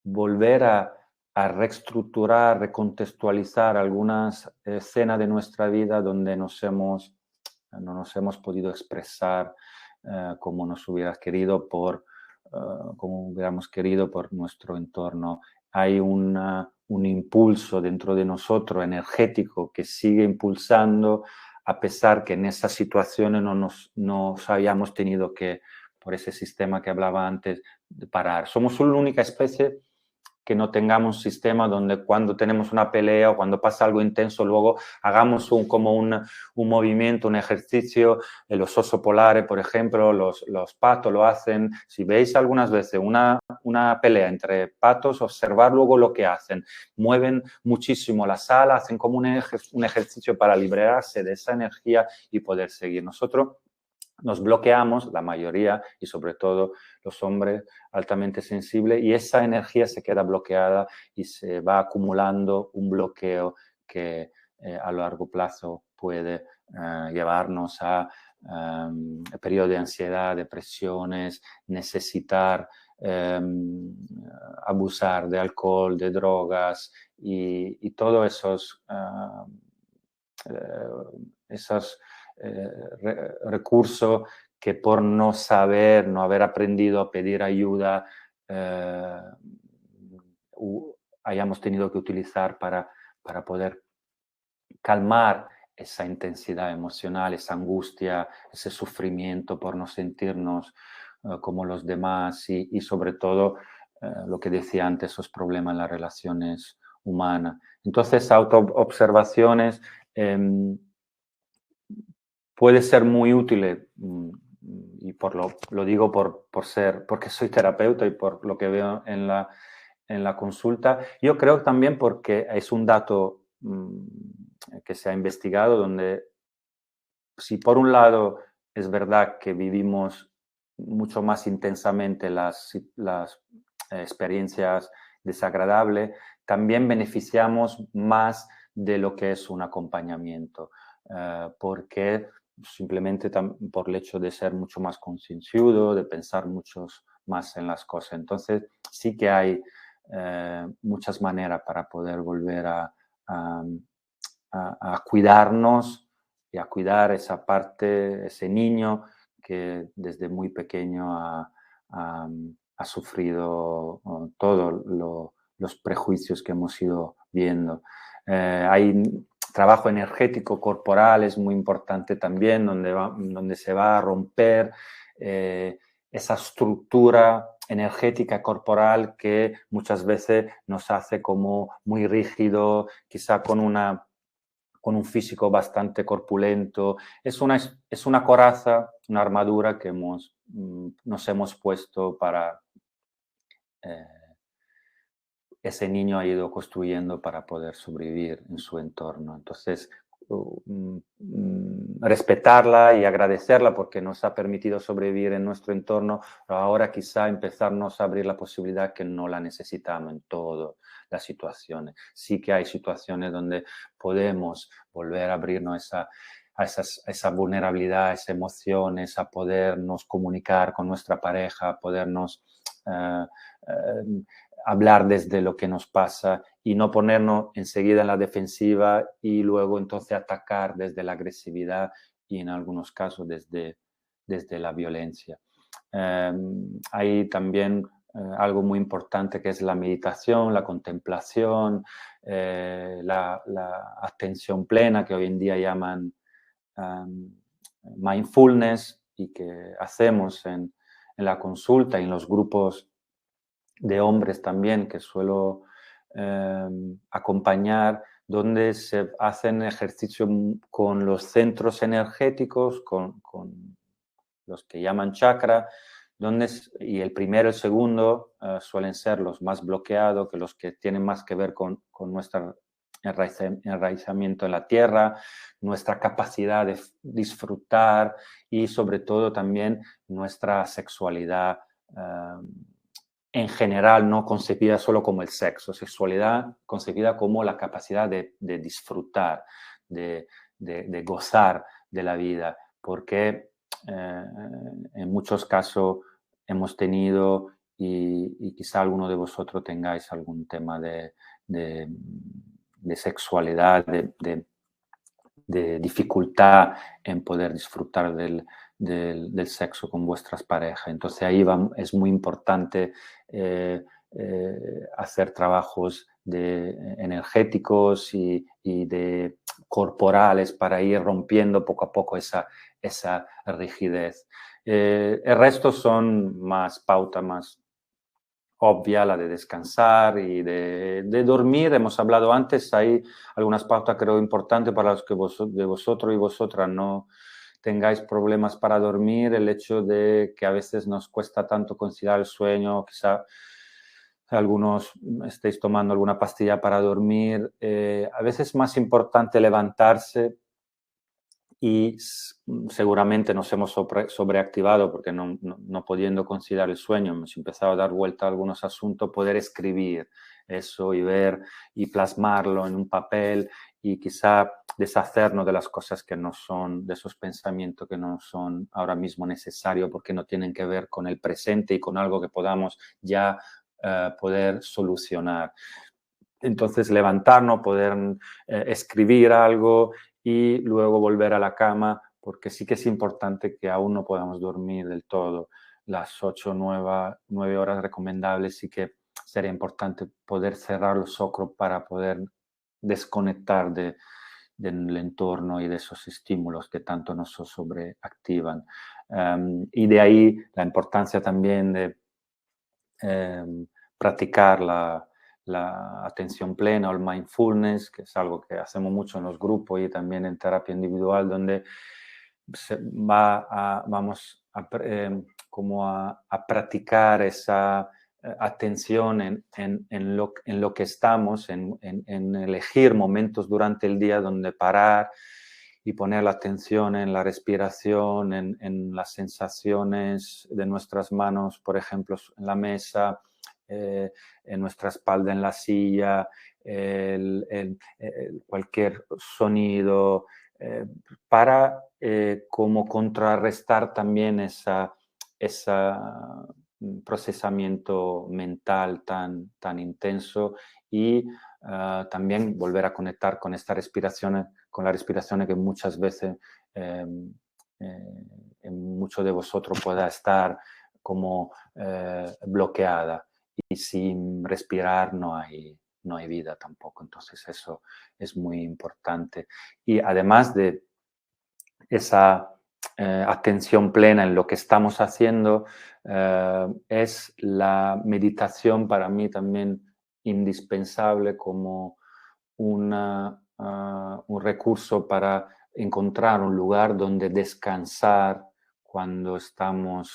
volver a reestructurar, recontextualizar algunas escenas de nuestra vida donde no nos hemos podido expresar como nos hubiera querido como hubiéramos querido por nuestro entorno. Hay un impulso dentro de nosotros energético que sigue impulsando a pesar que en esas situaciones nos habíamos tenido que, por ese sistema que hablaba antes, de parar. Somos una única especie que no tengamos un sistema donde cuando tenemos una pelea o cuando pasa algo intenso, luego hagamos un movimiento, un ejercicio. Los osos polares, por ejemplo, los patos lo hacen. Si veis algunas veces una pelea entre patos, observar luego lo que hacen. Mueven muchísimo la sala, hacen como un ejercicio para liberarse de esa energía y poder seguir. Nosotros nos bloqueamos, la mayoría, y sobre todo los hombres altamente sensibles, y esa energía se queda bloqueada y se va acumulando un bloqueo que a largo plazo puede llevarnos a periodos de ansiedad, depresiones, necesitar abusar de alcohol, de drogas y todos esos recursos que por no saber, no haber aprendido a pedir ayuda, hayamos tenido que utilizar para poder calmar esa intensidad emocional, esa angustia, ese sufrimiento por no sentirnos como los demás y sobre todo lo que decía antes, esos problemas en las relaciones humanas. Entonces, autoobservaciones puede ser muy útil y lo digo porque soy terapeuta y por lo que veo en la consulta. Yo creo también porque es un dato que se ha investigado donde si por un lado es verdad que vivimos mucho más intensamente las experiencias desagradables, también beneficiamos más de lo que es un acompañamiento, porque simplemente por el hecho de ser mucho más concienciudo, de pensar mucho más en las cosas. Entonces, sí que hay muchas maneras para poder volver a cuidarnos y a cuidar esa parte, ese niño que desde muy pequeño ha sufrido todos los prejuicios que hemos ido viendo. Hay trabajo energético corporal, es muy importante también, donde se va a romper esa estructura energética corporal que muchas veces nos hace como muy rígido, quizá con un físico bastante corpulento. Es una coraza, una armadura que nos hemos puesto para ese niño ha ido construyendo para poder sobrevivir en su entorno. Entonces, respetarla y agradecerla porque nos ha permitido sobrevivir en nuestro entorno, pero ahora quizá empezarnos a abrir la posibilidad que no la necesitamos en todas las situaciones. Sí que hay situaciones donde podemos volver a abrirnos a esa vulnerabilidad, a esas emociones, a podernos comunicar con nuestra pareja, a podernos hablar desde lo que nos pasa y no ponernos enseguida en la defensiva y luego entonces atacar desde la agresividad y en algunos casos desde la violencia. Hay también algo muy importante que es la meditación, la contemplación, la atención plena que hoy en día llaman mindfulness y que hacemos en la consulta y en los grupos de hombres también que suelo acompañar, donde se hacen ejercicio con los centros energéticos, con los que llaman chakra, y el primero y el segundo suelen ser los más bloqueados, que los que tienen más que ver con nuestro enraizamiento en la tierra, nuestra capacidad de disfrutar y sobre todo también nuestra sexualidad en general, no concebida solo como el sexo, sexualidad concebida como la capacidad de disfrutar, de gozar de la vida, porque en muchos casos hemos tenido, y quizá alguno de vosotros tengáis algún tema de sexualidad, de dificultad en poder disfrutar del sexo con vuestras parejas. Entonces ahí es muy importante hacer trabajos energéticos y de corporales para ir rompiendo poco a poco esa rigidez. El resto son más pautas, más obvia, la de descansar y de dormir. Hemos hablado antes, hay algunas pautas creo importantes para los que de vosotros y vosotras no tengáis problemas para dormir, el hecho de que a veces nos cuesta tanto conciliar el sueño, quizá algunos estéis tomando alguna pastilla para dormir, a veces es más importante levantarse y seguramente nos hemos sobreactivado porque no pudiendo conciliar el sueño, hemos empezado a dar vuelta a algunos asuntos, poder escribir eso y ver y plasmarlo en un papel y quizá deshacernos de las cosas que no son, de esos pensamientos que no son ahora mismo necesarios porque no tienen que ver con el presente y con algo que podamos ya poder solucionar. Entonces levantarnos, poder escribir algo y luego volver a la cama porque sí que es importante que aún no podamos dormir del todo. Las 8 o 9 horas recomendables, sí que sería importante poder cerrar los ojos para poder desconectar del entorno y de esos estímulos que tanto nos sobreactivan. Y de ahí la importancia también de practicar la atención plena o el mindfulness, que es algo que hacemos mucho en los grupos y también en terapia individual, donde vamos como a practicar esa atención en lo que estamos, en elegir momentos durante el día donde parar y poner la atención en la respiración, en las sensaciones de nuestras manos, por ejemplo, en la mesa, en nuestra espalda en la silla, cualquier sonido, para como contrarrestar también esa procesamiento mental tan intenso y también volver a conectar con esta respiración, con la respiración que muchas veces en muchos de vosotros pueda estar como bloqueada, y sin respirar no hay vida tampoco. Entonces eso es muy importante. Y además de esa atención plena en lo que estamos haciendo, es la meditación para mí también indispensable como un recurso para encontrar un lugar donde descansar cuando estamos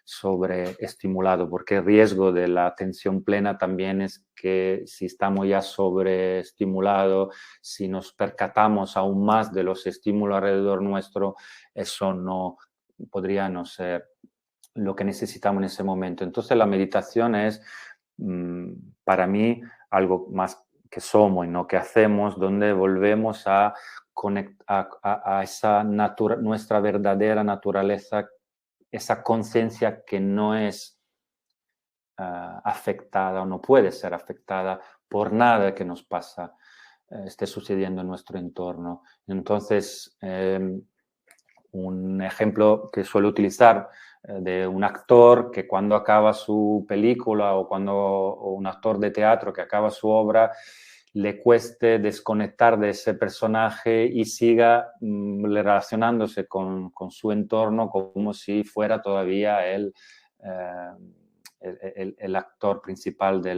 sobreestimulados, porque el riesgo de la atención plena también es que si estamos ya sobreestimulados, si nos percatamos aún más de los estímulos alrededor nuestro, eso no podría no ser lo que necesitamos en ese momento. Entonces la meditación es para mí algo más que somos y no que hacemos, donde volvemos a conectar a esa nuestra verdadera naturaleza, esa conciencia que no es afectada o no puede ser afectada por nada que nos pasa, esté sucediendo en nuestro entorno. Entonces, un ejemplo que suelo utilizar de un actor que cuando acaba su película o un actor de teatro que acaba su obra, le cueste desconectar de ese personaje y siga relacionándose con su entorno como si fuera todavía el actor principal de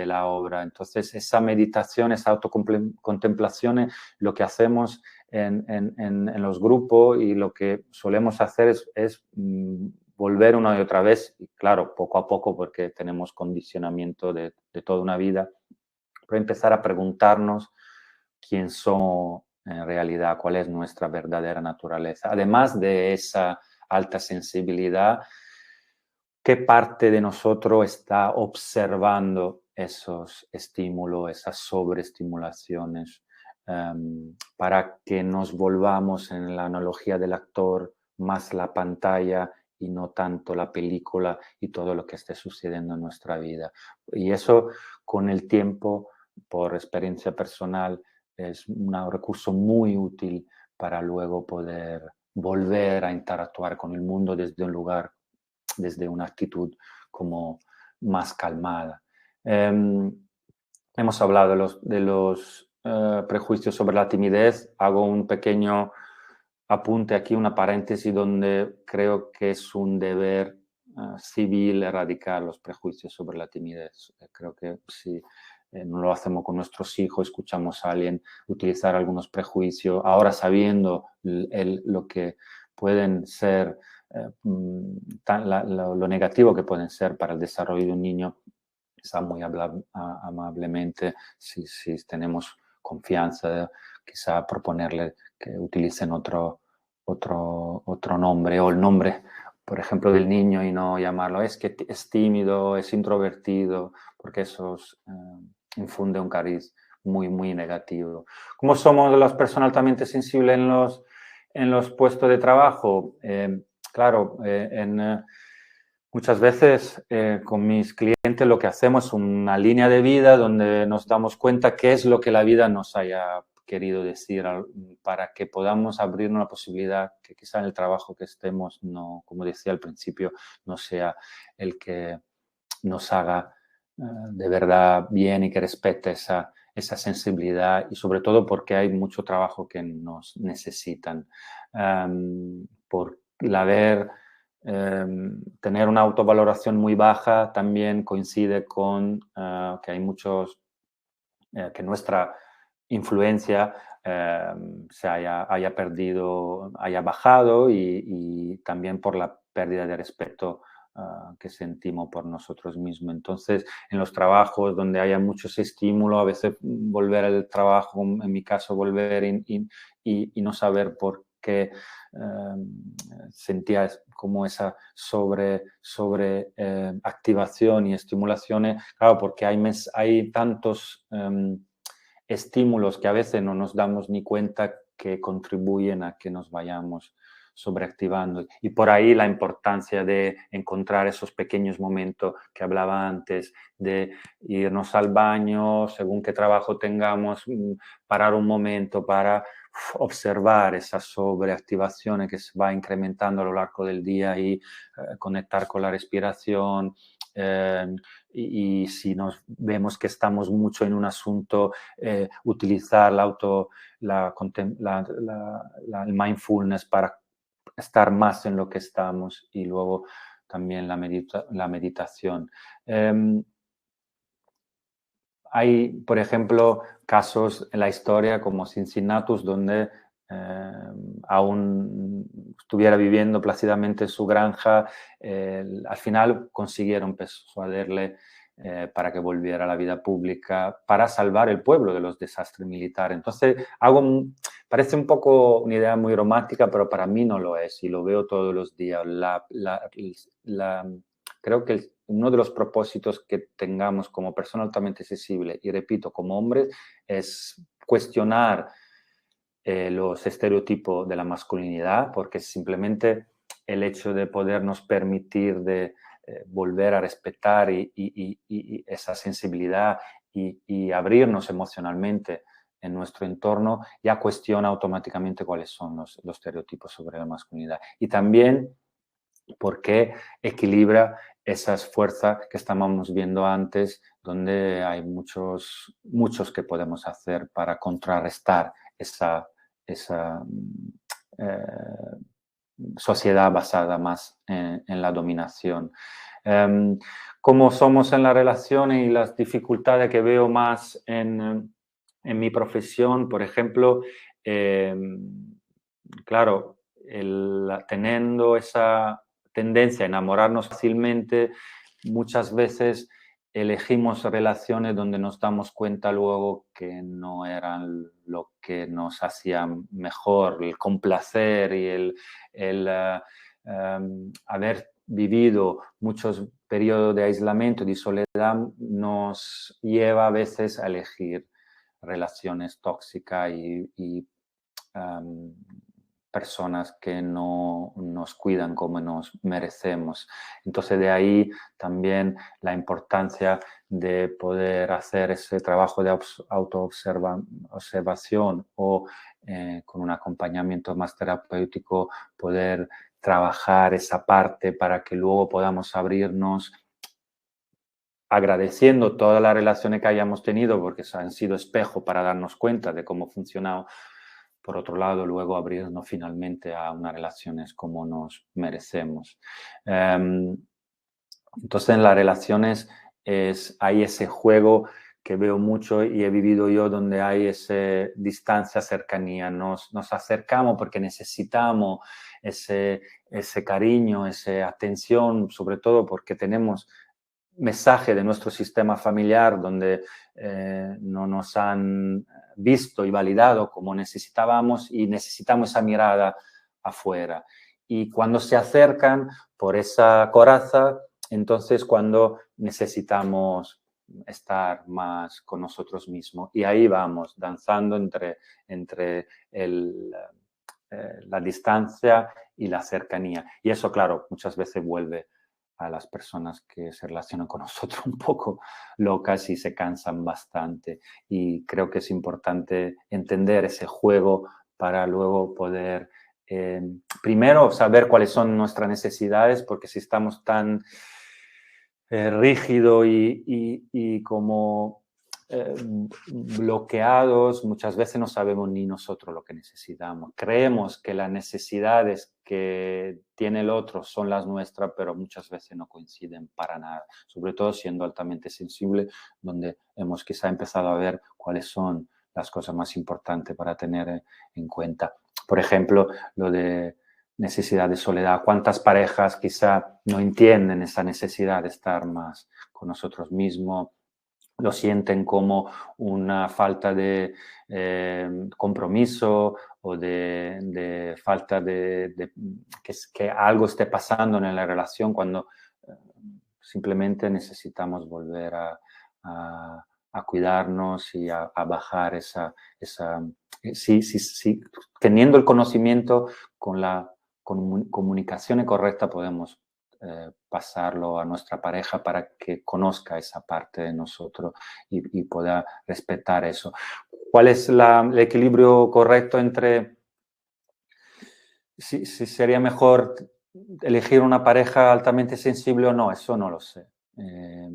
la obra. Entonces, esa meditación, esa autocontemplación, lo que hacemos en los grupos y lo que solemos hacer es volver una y otra vez, y claro, poco a poco, porque tenemos condicionamiento de toda una vida, pero empezar a preguntarnos quién somos en realidad, cuál es nuestra verdadera naturaleza. Además de esa alta sensibilidad, ¿qué parte de nosotros está observando esos estímulos, esas sobreestimulaciones? Para que nos volvamos, en la analogía del actor, más la pantalla y no tanto la película y todo lo que esté sucediendo en nuestra vida. Y eso, con el tiempo, por experiencia personal, es un recurso muy útil para luego poder volver a interactuar con el mundo desde un lugar, desde una actitud como más calmada. Hemos hablado de los prejuicios sobre la timidez. Hago un pequeño apunte aquí, una paréntesis, donde creo que es un deber civil erradicar los prejuicios sobre la timidez. Creo que si no lo hacemos con nuestros hijos, escuchamos a alguien utilizar algunos prejuicios, ahora sabiendo lo que pueden ser, lo negativo que pueden ser para el desarrollo de un niño, quizá muy amablemente, si tenemos confianza, quizá proponerle que utilicen otro nombre, o el nombre, por ejemplo, del niño, y no llamarlo es que es tímido, es introvertido, porque eso infunde un cariz muy, muy negativo. ¿Cómo somos las personas altamente sensibles en los puestos de trabajo? Claro, muchas veces con mis clientes lo que hacemos es una línea de vida donde nos damos cuenta qué es lo que la vida nos haya querido decir para que podamos abrirnos la posibilidad que quizá en el trabajo que estemos, no, como decía al principio, no sea el que nos haga de verdad bien y que respete esa sensibilidad, y sobre todo porque hay mucho trabajo que nos necesitan. Por tener una autovaloración muy baja también coincide con que hay muchos, que nuestra influencia se haya perdido, haya bajado, y también por la pérdida de respeto que sentimos por nosotros mismos. Entonces, en los trabajos donde haya muchos estímulos, a veces volver al trabajo, en mi caso, volver y no saber por qué sentía como esa sobre activación y estimulaciones, claro, porque hay tantos estímulos que a veces no nos damos ni cuenta que contribuyen a que nos vayamos sobreactivando. Y por ahí la importancia de encontrar esos pequeños momentos que hablaba antes, de irnos al baño, según qué trabajo tengamos, parar un momento para observar esa sobreactivación que se va incrementando a lo largo del día y conectar con la respiración. Y si nos vemos que estamos mucho en un asunto, utilizar el mindfulness para estar más en lo que estamos, y luego también la meditación. Hay, por ejemplo, casos en la historia como Cincinnatus, donde aún estuviera viviendo plácidamente en su granja, al final consiguieron persuadirle para que volviera a la vida pública, para salvar el pueblo de los desastres militares. Entonces, parece un poco una idea muy romántica, pero para mí no lo es, y lo veo todos los días. Creo que uno de los propósitos que tengamos como persona altamente sensible, y repito, como hombres, es cuestionar los estereotipos de la masculinidad, porque simplemente el hecho de podernos permitir de volver a respetar y esa sensibilidad y abrirnos emocionalmente en nuestro entorno, ya cuestiona automáticamente cuáles son los estereotipos sobre la masculinidad. Y también porque equilibra esas fuerzas que estábamos viendo antes, donde hay muchos que podemos hacer para contrarrestar esa eh, sociedad basada más en la dominación. Como somos en las relaciones y las dificultades que veo más en mi profesión, por ejemplo, claro, teniendo esa tendencia a enamorarnos fácilmente, muchas veces elegimos relaciones donde nos damos cuenta luego que no eran lo que nos hacía mejor. El complacer y haber vivido muchos periodos de aislamiento y de soledad nos lleva a veces a elegir relaciones tóxicas y personas que no nos cuidan como nos merecemos. Entonces, de ahí también la importancia de poder hacer ese trabajo de autoobservación, o con un acompañamiento más terapéutico, poder trabajar esa parte para que luego podamos abrirnos, agradeciendo todas las relaciones que hayamos tenido, porque han sido espejo para darnos cuenta de cómo funcionaba. Por otro lado, luego abrirnos finalmente a unas relaciones como nos merecemos. Entonces, en las relaciones hay ese juego que veo mucho y he vivido yo, donde hay esa distancia, cercanía. Nos acercamos porque necesitamos ese cariño, esa atención, sobre todo porque tenemos mensaje de nuestro sistema familiar donde no nos han visto y validado como necesitábamos, y necesitamos esa mirada afuera. Y cuando se acercan por esa coraza, entonces cuando necesitamos estar más con nosotros mismos. Y ahí vamos, danzando entre la distancia y la cercanía. Y eso, claro, muchas veces vuelve a las personas que se relacionan con nosotros un poco locas y se cansan bastante. Y creo que es importante entender ese juego para luego poder, primero, saber cuáles son nuestras necesidades, porque si estamos tan rígido y como bloqueados, muchas veces no sabemos ni nosotros lo que necesitamos. Creemos que las necesidades que tiene el otro son las nuestras, pero muchas veces no coinciden para nada, sobre todo siendo altamente sensible, donde hemos quizá empezado a ver cuáles son las cosas más importantes para tener en cuenta. Por ejemplo, lo de necesidad de soledad. ¿Cuántas parejas quizá no entienden esa necesidad de estar más con nosotros mismos? Lo sienten como una falta de compromiso o de falta de que algo esté pasando en la relación cuando simplemente necesitamos volver a cuidarnos y a bajar esa sí, sí, sí, teniendo el conocimiento con la comunicación correcta podemos pasarlo a nuestra pareja para que conozca esa parte de nosotros y pueda respetar eso. ¿Cuál es el equilibrio correcto entre si sería mejor elegir una pareja altamente sensible o no? Eso no lo sé. Eh,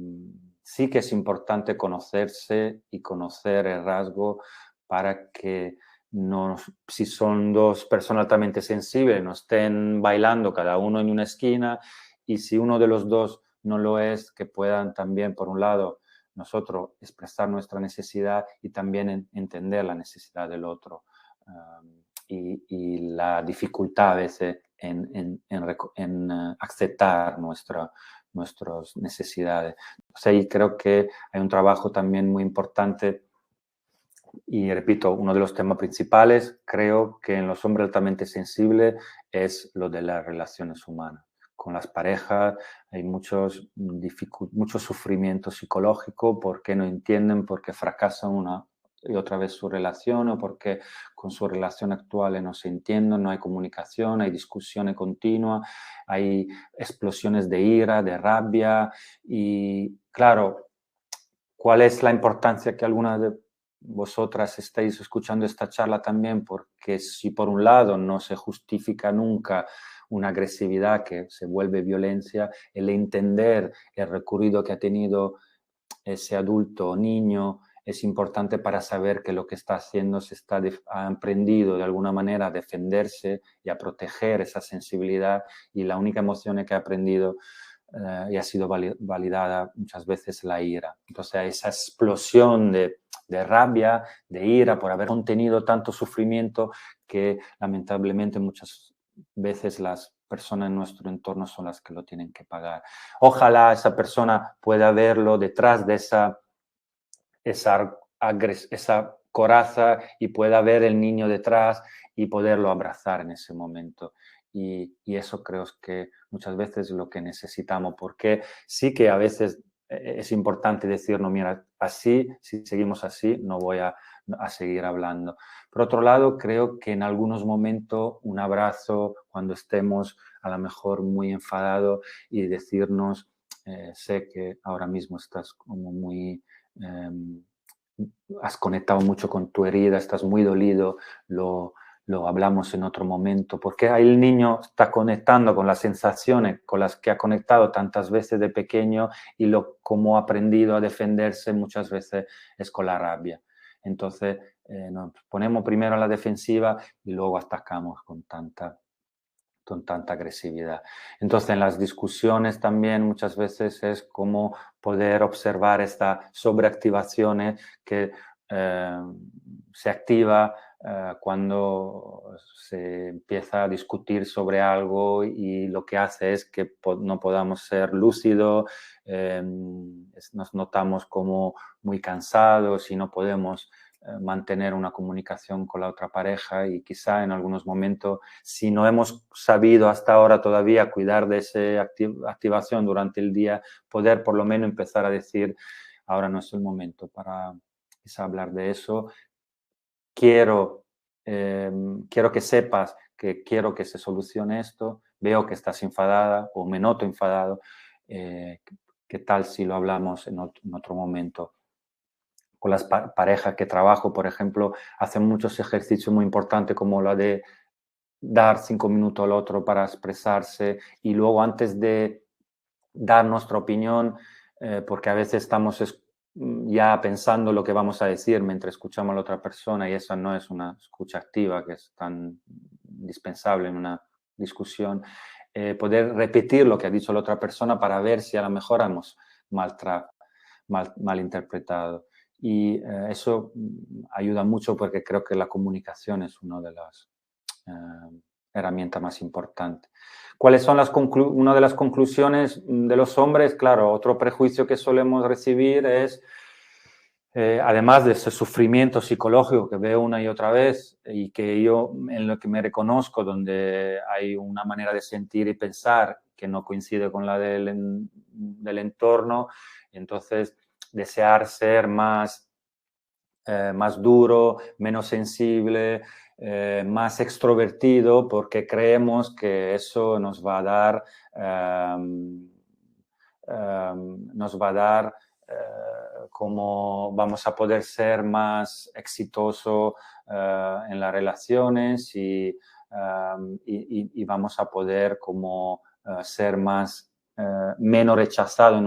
sí que es importante conocerse y conocer el rasgo para que no, si son dos personas altamente sensibles, no estén bailando cada uno en una esquina y si uno de los dos no lo es, que puedan también, por un lado, nosotros expresar nuestra necesidad y también entender la necesidad del otro. Y la dificultad a veces en aceptar nuestras necesidades. O sea, y creo que hay un trabajo también muy importante y repito, uno de los temas principales, creo que en los hombres altamente sensibles es lo de las relaciones humanas. Con las parejas hay mucho sufrimiento psicológico porque no entienden, porque fracasan una y otra vez su relación o porque con su relación actual no se entienden, no hay comunicación, hay discusiones continuas, hay explosiones de ira, de rabia y claro, ¿cuál es la importancia que algunas de vosotras estáis escuchando esta charla también? Porque si por un lado no se justifica nunca una agresividad que se vuelve violencia, el entender el recorrido que ha tenido ese adulto o niño es importante para saber que lo que está haciendo ha aprendido de alguna manera a defenderse y a proteger esa sensibilidad y la única emoción que ha aprendido y ha sido validada muchas veces la ira. Entonces, esa explosión de rabia, de ira por haber contenido tanto sufrimiento que lamentablemente muchas veces las personas en nuestro entorno son las que lo tienen que pagar. Ojalá esa persona pueda verlo detrás de esa coraza y pueda ver el niño detrás y poderlo abrazar en ese momento. Y eso creo que muchas veces es lo que necesitamos, porque sí que a veces es importante decir, no, mira, así, si seguimos así, no voy a seguir hablando. Por otro lado, creo que en algunos momentos un abrazo, cuando estemos a lo mejor muy enfadados y decirnos, sé que ahora mismo estás como muy... has conectado mucho con tu herida, estás muy dolido, lo hablamos en otro momento, porque ahí el niño está conectando con las sensaciones con las que ha conectado tantas veces de pequeño y como ha aprendido a defenderse muchas veces es con la rabia. Entonces nos ponemos primero a la defensiva y luego atacamos con tanta agresividad. Entonces, en las discusiones también muchas veces es como poder observar esta sobreactivación que se activa cuando se empieza a discutir sobre algo y lo que hace es que no podamos ser lúcidos, nos notamos como muy cansados y no podemos mantener una comunicación con la otra pareja y quizá en algunos momentos, si no hemos sabido hasta ahora todavía cuidar de esa activación durante el día, poder por lo menos empezar a decir, ahora no es el momento para quizá hablar de eso. Quiero, quiero que sepas que quiero que se solucione esto, veo que estás enfadada o me noto enfadado, ¿Qué tal si lo hablamos en otro momento? Con las parejas que trabajo, por ejemplo, hacen muchos ejercicios muy importantes como la de dar 5 minutos al otro para expresarse y luego antes de dar nuestra opinión, porque a veces estamos ya pensando lo que vamos a decir mientras escuchamos a la otra persona y esa no es una escucha activa que es tan indispensable en una discusión. Poder repetir lo que ha dicho la otra persona para ver si a lo mejor hemos malinterpretado. Y eso ayuda mucho porque creo que la comunicación es una de las herramientas más importantes. ¿Cuáles son una de las conclusiones de los hombres? Claro, otro prejuicio que solemos recibir es, además de ese sufrimiento psicológico que veo una y otra vez y que yo en lo que me reconozco, donde hay una manera de sentir y pensar que no coincide con la del entorno, entonces desear ser más duro, menos sensible, más extrovertido, porque creemos que eso nos va a dar, como vamos a poder ser más exitoso en las relaciones y vamos a poder como ser menos rechazado en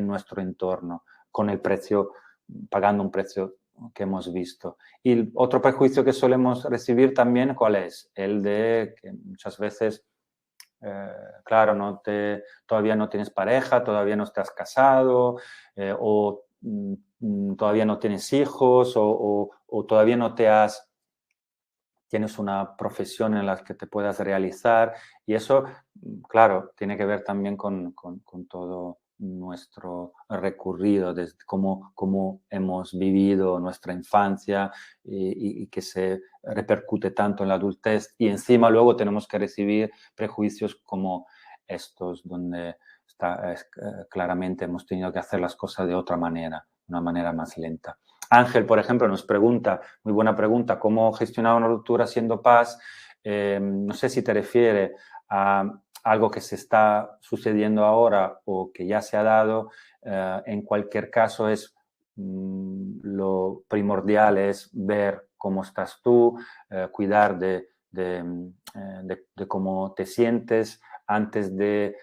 nuestro entorno con el precio, pagando un precio que hemos visto. Y el otro prejuicio que solemos recibir también, ¿cuál es? El de que muchas veces, claro, todavía no tienes pareja, todavía no estás casado, o todavía no tienes hijos, o todavía no tienes una profesión en la que te puedas realizar. Y eso, claro, tiene que ver también con todo nuestro recorrido, desde cómo hemos vivido nuestra infancia y que se repercute tanto en la adultez. Y encima luego tenemos que recibir prejuicios como estos, donde claramente hemos tenido que hacer las cosas de otra manera, una manera más lenta. Ángel, por ejemplo, nos pregunta, muy buena pregunta, ¿cómo gestionar una ruptura siendo paz? No sé si te refiere a algo que se está sucediendo ahora o que ya se ha dado. En cualquier caso, lo primordial es ver cómo estás tú, cuidar de cómo te sientes antes de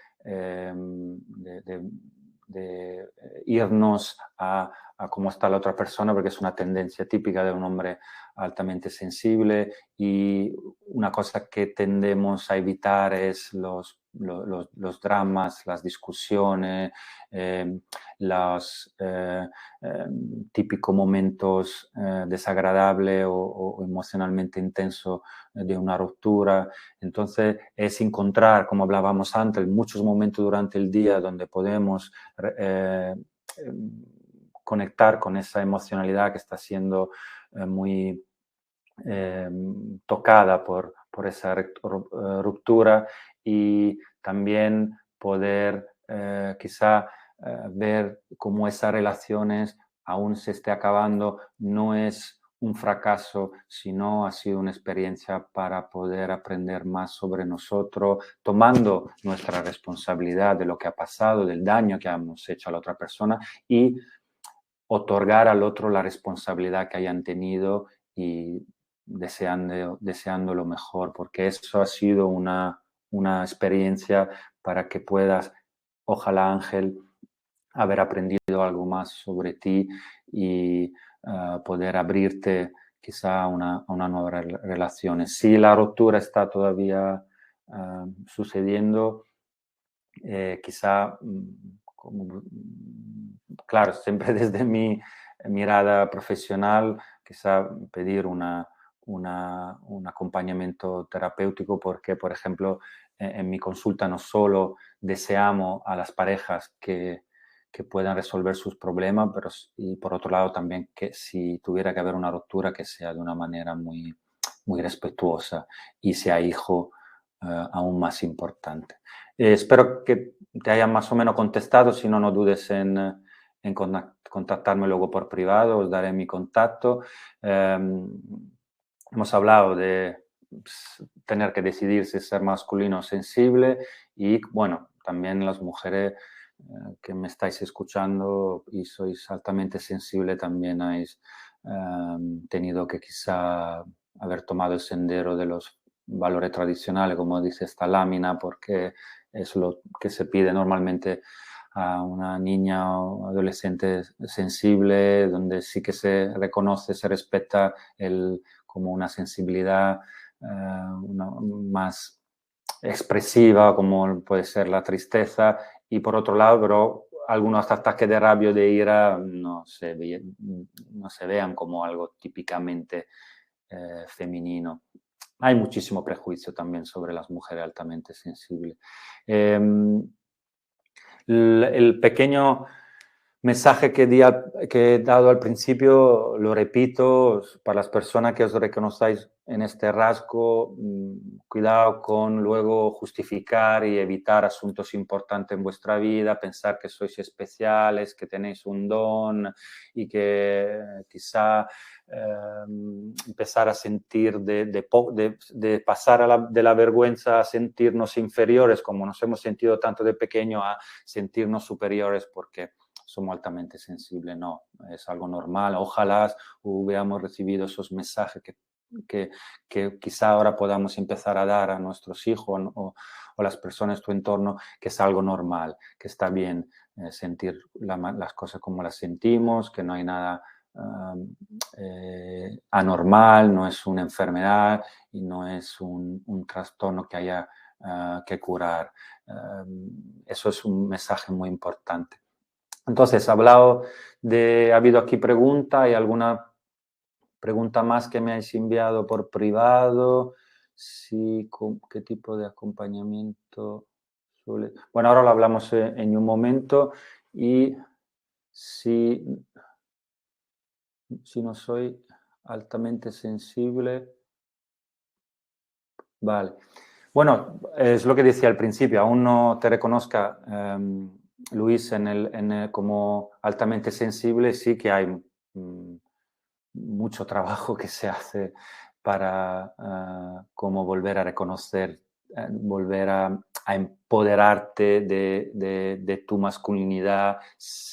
irnos a cómo está la otra persona, porque es una tendencia típica de un hombre altamente sensible y una cosa que tendemos a evitar es los dramas, las discusiones, los típicos momentos desagradables o emocionalmente intensos de una ruptura. Entonces es encontrar, como hablábamos antes, muchos momentos durante el día donde podemos conectar con esa emocionalidad que está siendo muy tocada por esa ruptura y también poder quizá ver cómo esas relaciones, aún se esté acabando, no es un fracaso, sino ha sido una experiencia para poder aprender más sobre nosotros, tomando nuestra responsabilidad de lo que ha pasado, del daño que hemos hecho a la otra persona y otorgar al otro la responsabilidad que hayan tenido y deseando lo mejor, porque eso ha sido una experiencia para que puedas, ojalá Ángel, haber aprendido algo más sobre ti y poder abrirte quizá a una nueva relación. Si la ruptura está todavía sucediendo, quizá, claro, siempre desde mi mirada profesional, quizá pedir un acompañamiento terapéutico porque, por ejemplo, en mi consulta no solo deseamos a las parejas que puedan resolver sus problemas, pero y por otro lado también que si tuviera que haber una ruptura que sea de una manera muy, muy respetuosa y si hay hijo, aún más importante. Espero que te haya más o menos contestado. Si no, no dudes en contactarme luego por privado. Os daré mi contacto. Hemos hablado de tener que decidir si ser masculino o sensible y, bueno, también las mujeres que me estáis escuchando y sois altamente sensible, también habéis tenido que quizá haber tomado el sendero de los valores tradicionales, como dice esta lámina, porque es lo que se pide normalmente a una niña o adolescente sensible, donde sí que se reconoce, se respeta como una sensibilidad más expresiva, como puede ser la tristeza, y por otro lado, pero algunos ataques de rabia o de ira no se vean como algo típicamente femenino. Hay muchísimo prejuicio también sobre las mujeres altamente sensibles. El pequeño mensaje que he dado al principio, lo repito, para las personas que os reconozcáis en este rasgo, cuidado con luego justificar y evitar asuntos importantes en vuestra vida, pensar que sois especiales, que tenéis un don y que quizá empezar a sentir de pasar de la vergüenza a sentirnos inferiores, como nos hemos sentido tanto de pequeño, a sentirnos superiores porque somos altamente sensibles. No, es algo normal. Ojalá hubiéramos recibido esos mensajes que quizá ahora podamos empezar a dar a nuestros hijos o las personas de tu entorno, que es algo normal, que está bien sentir las cosas como las sentimos, que no hay nada anormal, no es una enfermedad y no es un trastorno que haya que curar. Eso es un mensaje muy importante. Entonces, ha habido aquí pregunta, ¿hay alguna pregunta más que me habéis enviado por privado? Sí, ¿qué tipo de acompañamiento suele...? Bueno, ahora lo hablamos en un momento. Y si no soy altamente sensible... Vale. Bueno, es lo que decía al principio, aún no te reconozca Luis como altamente sensible, sí que hay mucho trabajo que se hace para cómo volver a reconocer, volver a empoderarte de tu masculinidad.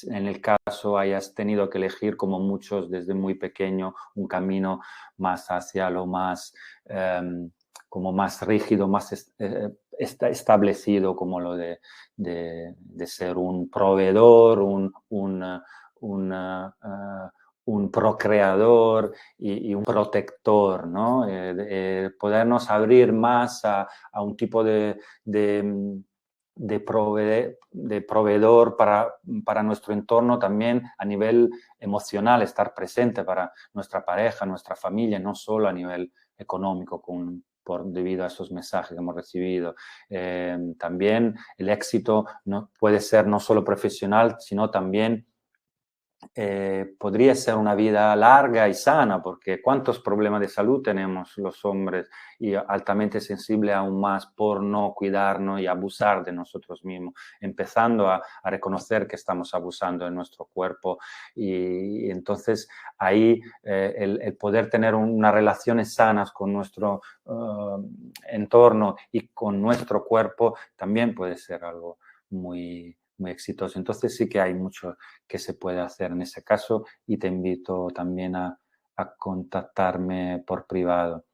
En el caso hayas tenido que elegir, como muchos desde muy pequeño, un camino más hacia lo más, como más rígido, más establecido, como lo de ser un proveedor, un procreador y un protector, ¿no? Podernos abrir más a un tipo de proveedor para nuestro entorno, también a nivel emocional, estar presente para nuestra pareja, nuestra familia, no solo a nivel económico, debido a esos mensajes que hemos recibido. También el éxito puede ser no solo profesional, sino también podría ser una vida larga y sana, porque cuántos problemas de salud tenemos los hombres y altamente sensibles aún más por no cuidarnos y abusar de nosotros mismos, empezando a reconocer que estamos abusando de nuestro cuerpo. Y entonces ahí el poder tener unas relaciones sanas con nuestro entorno y con nuestro cuerpo también puede ser algo muy exitoso. Entonces sí que hay mucho que se puede hacer en ese caso y te invito también a contactarme por privado.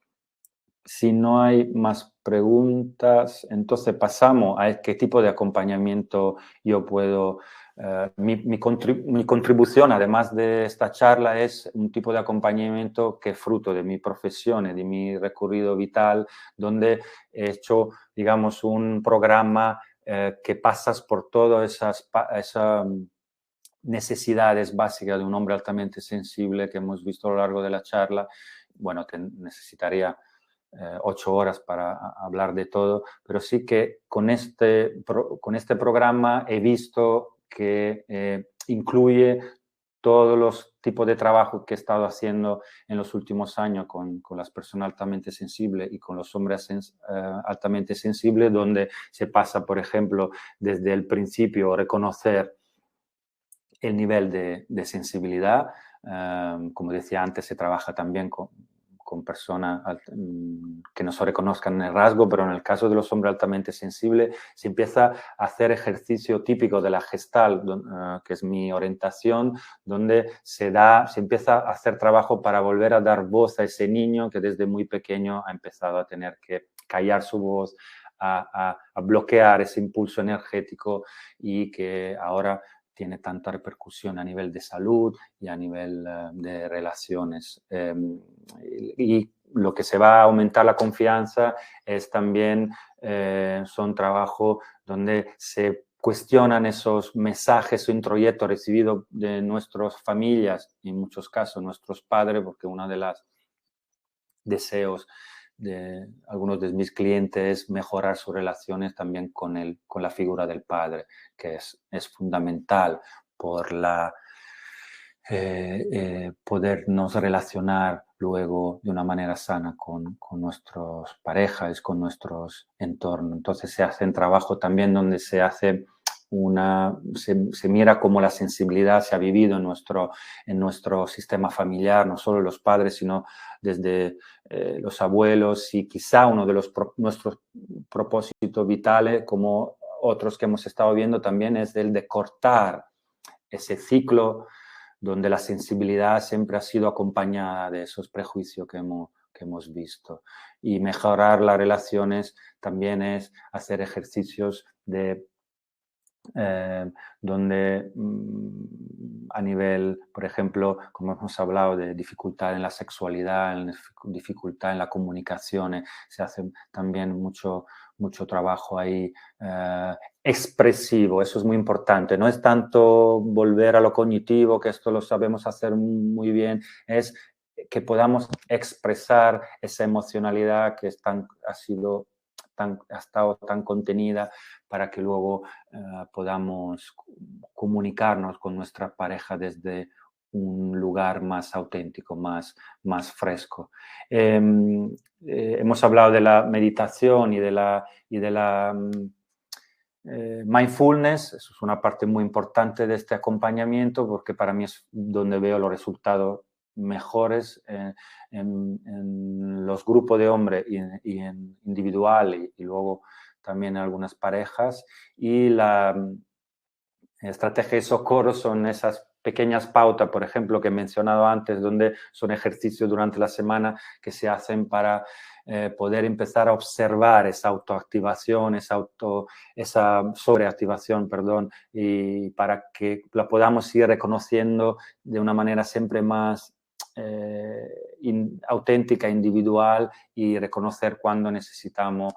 Si no hay más preguntas, entonces pasamos a qué tipo de acompañamiento yo puedo... mi contribución, además de esta charla, es un tipo de acompañamiento que es fruto de mi profesión y de mi recorrido vital, donde he hecho, digamos, un programa que pasas por todas esas necesidades básicas de un hombre altamente sensible que hemos visto a lo largo de la charla. Bueno, necesitaría 8 horas para hablar de todo, pero sí que con este programa he visto que incluye todos los tipos de trabajo que he estado haciendo en los últimos años con las personas altamente sensibles y con los hombres altamente sensibles, donde se pasa, por ejemplo, desde el principio reconocer el nivel de sensibilidad. Como decía antes, se trabaja también con con personas que no se reconozcan en el rasgo, pero en el caso de los hombres altamente sensibles, se empieza a hacer ejercicio típico de la Gestalt, que es mi orientación, donde se empieza a hacer trabajo para volver a dar voz a ese niño que desde muy pequeño ha empezado a tener que callar su voz, a bloquear ese impulso energético y que ahora tiene tanta repercusión a nivel de salud y a nivel de relaciones. Y lo que se va a aumentar la confianza es también, son trabajos donde se cuestionan esos mensajes o introyectos recibidos de nuestras familias, en muchos casos nuestros padres, porque uno de los deseos de algunos de mis clientes es mejorar sus relaciones también con la figura del padre, que es fundamental por podernos relacionar luego de una manera sana con nuestras parejas, con nuestros entornos. Entonces se hacen trabajo también donde se hace se mira cómo la sensibilidad se ha vivido en nuestro sistema familiar, no solo los padres, sino desde los abuelos, y quizá uno de nuestros propósitos vitales, como otros que hemos estado viendo también, es el de cortar ese ciclo donde la sensibilidad siempre ha sido acompañada de esos prejuicios que hemos visto. Y mejorar las relaciones también es hacer ejercicios donde a nivel, por ejemplo, como hemos hablado de dificultad en la sexualidad, dificultad en la comunicación, se hace también mucho trabajo ahí expresivo. Eso es muy importante. No es tanto volver a lo cognitivo, que esto lo sabemos hacer muy bien, es que podamos expresar esa emocionalidad que ha estado tan contenida, para que luego podamos comunicarnos con nuestra pareja desde un lugar más auténtico, más fresco. Hemos hablado de la meditación y de la mindfulness. Eso es una parte muy importante de este acompañamiento, porque para mí es donde veo los resultados mejores en los grupos de hombres y en individual, y luego también en algunas parejas. Y la estrategia de socorro son esas pequeñas pautas, por ejemplo, que he mencionado antes, donde son ejercicios durante la semana que se hacen para poder empezar a observar esa autoactivación, esa sobreactivación, perdón, y para que la podamos ir reconociendo de una manera siempre más auténtica, individual, y reconocer cuando necesitamos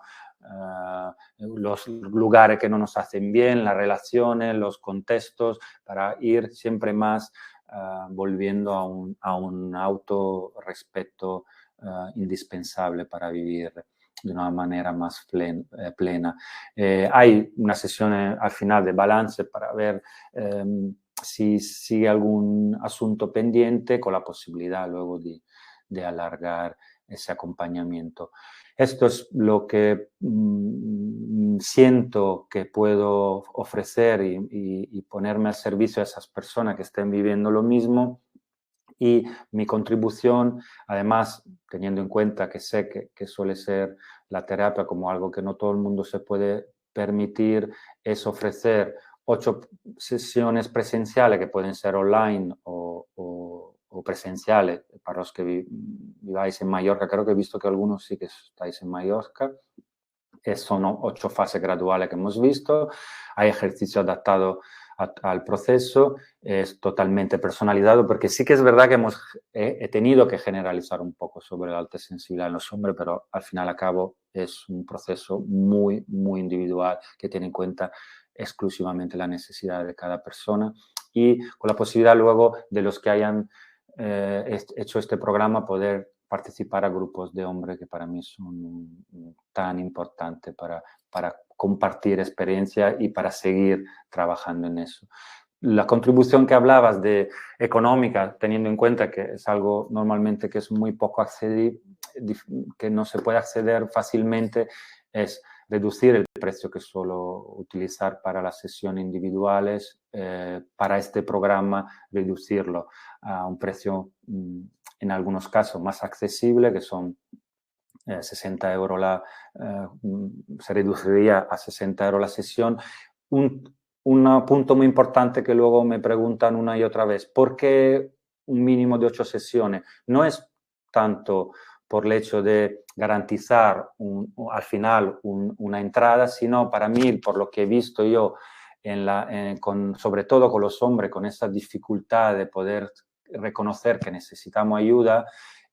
los lugares que no nos hacen bien, las relaciones, los contextos, para ir siempre más volviendo a un autorrespeto indispensable para vivir de una manera más plena. Hay una sesión al final de balance para ver si sigue algún asunto pendiente, con la posibilidad luego de alargar ese acompañamiento. Esto es lo que siento que puedo ofrecer y ponerme al servicio de esas personas que estén viviendo lo mismo. Y mi contribución, además, teniendo en cuenta que sé que suele ser la terapia como algo que no todo el mundo se puede permitir, es ofrecer 8 sesiones presenciales, que pueden ser online o presenciales, para los que viváis en Mallorca. Creo que he visto que algunos sí que estáis en Mallorca. Son 8 fases graduales que hemos visto. Hay ejercicio adaptado al proceso, es totalmente personalizado, porque sí que es verdad que he tenido que generalizar un poco sobre la alta sensibilidad en los hombres, pero al final y al cabo es un proceso muy, muy individual, que tiene en cuenta exclusivamente la necesidad de cada persona, y con la posibilidad luego de los que hayan hecho este programa poder participar a grupos de hombres, que para mí son tan importantes para compartir experiencia y para seguir trabajando en eso. La contribución que hablabas de económica, teniendo en cuenta que es algo normalmente que es muy poco que no se puede acceder fácilmente, es reducir el precio que suelo utilizar para las sesiones individuales, para este programa reducirlo a un precio en algunos casos más accesible, que son 60 euros se reduciría a 60 euros la sesión. Un punto muy importante que luego me preguntan una y otra vez, ¿por qué un mínimo de 8 sesiones? No es tanto por el hecho de garantizar al final una entrada, sino para mí, por lo que he visto yo, sobre todo con los hombres, con esa dificultad de poder reconocer que necesitamos ayuda,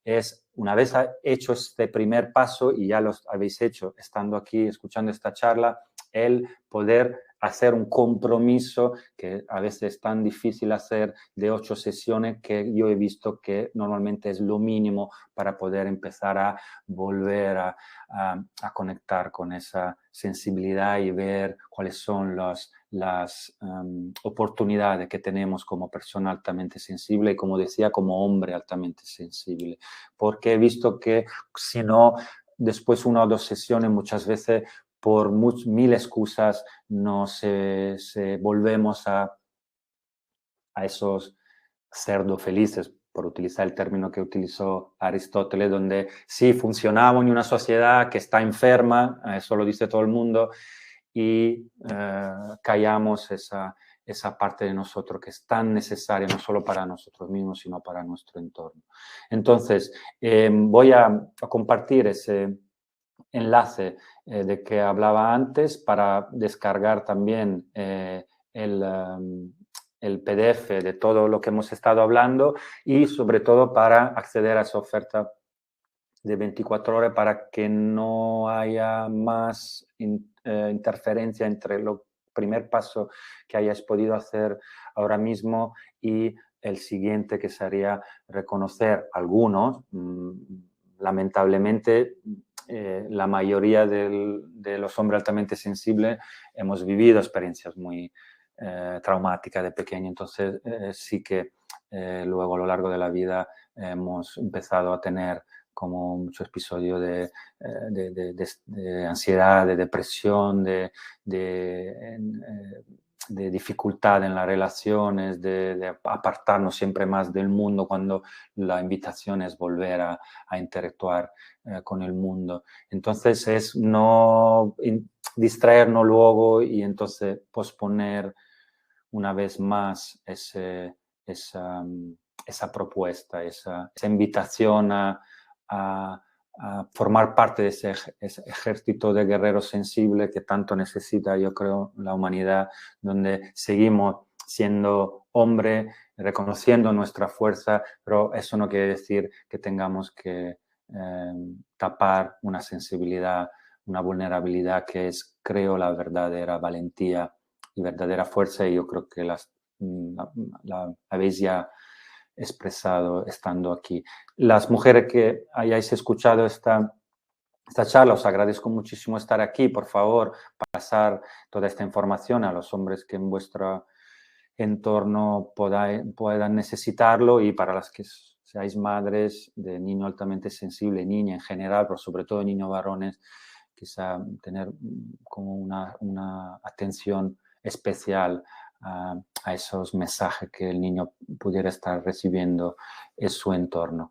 es una vez hecho este primer paso, y ya lo habéis hecho estando aquí escuchando esta charla, el poder hacer un compromiso que a veces es tan difícil hacer de 8 sesiones, que yo he visto que normalmente es lo mínimo para poder empezar a volver a conectar con esa sensibilidad y ver cuáles son las oportunidades que tenemos como persona altamente sensible y, como decía, como hombre altamente sensible. Porque he visto que si no, después 1 o 2 sesiones muchas veces por mil excusas no se volvemos a esos cerdos felices, por utilizar el término que utilizó Aristóteles, donde sí funcionamos en una sociedad que está enferma, eso lo dice todo el mundo, y callamos esa parte de nosotros que es tan necesaria, no solo para nosotros mismos, sino para nuestro entorno. Entonces, voy a compartir ese enlace de que hablaba antes para descargar también el PDF de todo lo que hemos estado hablando, y sobre todo para acceder a esa oferta de 24 horas para que no haya más interferencia entre el primer paso que hayáis podido hacer ahora mismo y el siguiente, que sería reconocer algunos. Lamentablemente, la mayoría de los hombres altamente sensibles hemos vivido experiencias muy traumáticas de pequeño, entonces sí que luego a lo largo de la vida hemos empezado a tener como muchos episodios de ansiedad, de depresión, de dificultad en las relaciones, de apartarnos siempre más del mundo cuando la invitación es volver a interactuar con el mundo. Entonces es no distraernos luego y entonces posponer una vez más esa propuesta, esa invitación a formar parte de ese ejército de guerreros sensibles que tanto necesita, yo creo, la humanidad, donde seguimos siendo hombres, reconociendo nuestra fuerza, pero eso no quiere decir que tengamos que tapar una sensibilidad, una vulnerabilidad que es, creo, la verdadera valentía y verdadera fuerza, y yo creo que la habéis ya expresado estando aquí. Las mujeres que hayáis escuchado esta charla, os agradezco muchísimo estar aquí. Por favor, pasar toda esta información a los hombres que en vuestro entorno puedan necesitarlo, y para las que seáis madres de niño altamente sensible, niña en general, pero sobre todo niños varones, quizá tener como una atención especial a esos mensajes que el niño pudiera estar recibiendo en su entorno.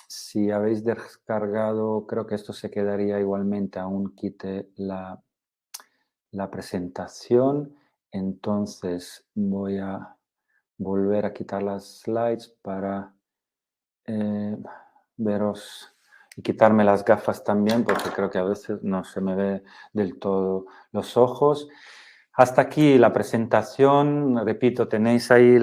Si habéis descargado, creo que esto se quedaría igualmente, aún quite la presentación. Entonces voy a volver a quitar las slides para veros, y quitarme las gafas también, porque creo que a veces no se me ve del todo los ojos. Hasta aquí la presentación. Repito, tenéis ahí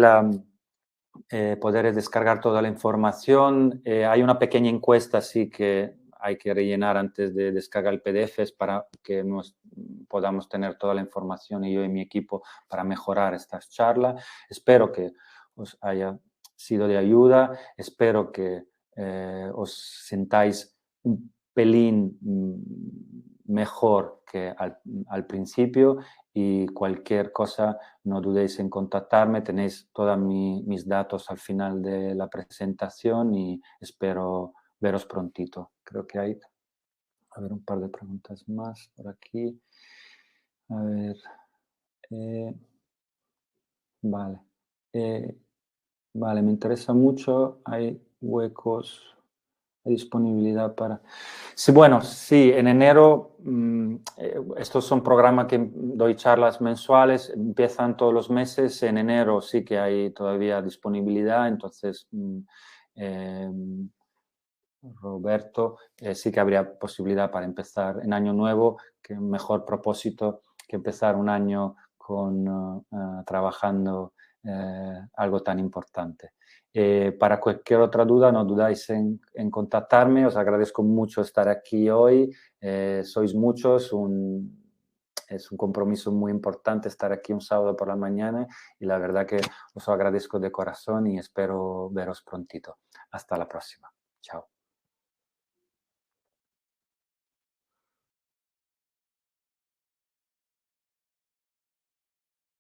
poder descargar toda la información. Hay una pequeña encuesta, sí, que hay que rellenar antes de descargar el PDF para que podamos tener toda la información, y yo y mi equipo, para mejorar estas charlas. Espero que os haya sido de ayuda. Espero que os sintáis un pelín mejor que al principio, y cualquier cosa no dudéis en contactarme. Tenéis todos mis datos al final de la presentación, y espero veros prontito. Creo que hay, a ver, un par de preguntas más por aquí. A ver, vale. Vale, me interesa mucho. Hay huecos, hay disponibilidad para... Sí, bueno, sí, en enero, estos son programas que doy charlas mensuales, empiezan todos los meses. En enero sí que hay todavía disponibilidad, entonces, eh, Roberto, sí que habría posibilidad para empezar en año nuevo, que mejor propósito que empezar un año con, trabajando algo tan importante. Para cualquier otra duda, no dudáis en contactarme. Os agradezco mucho estar aquí hoy. Sois muchos, es un compromiso muy importante estar aquí un sábado por la mañana y la verdad que os agradezco de corazón y espero veros prontito. Hasta la próxima. Chao.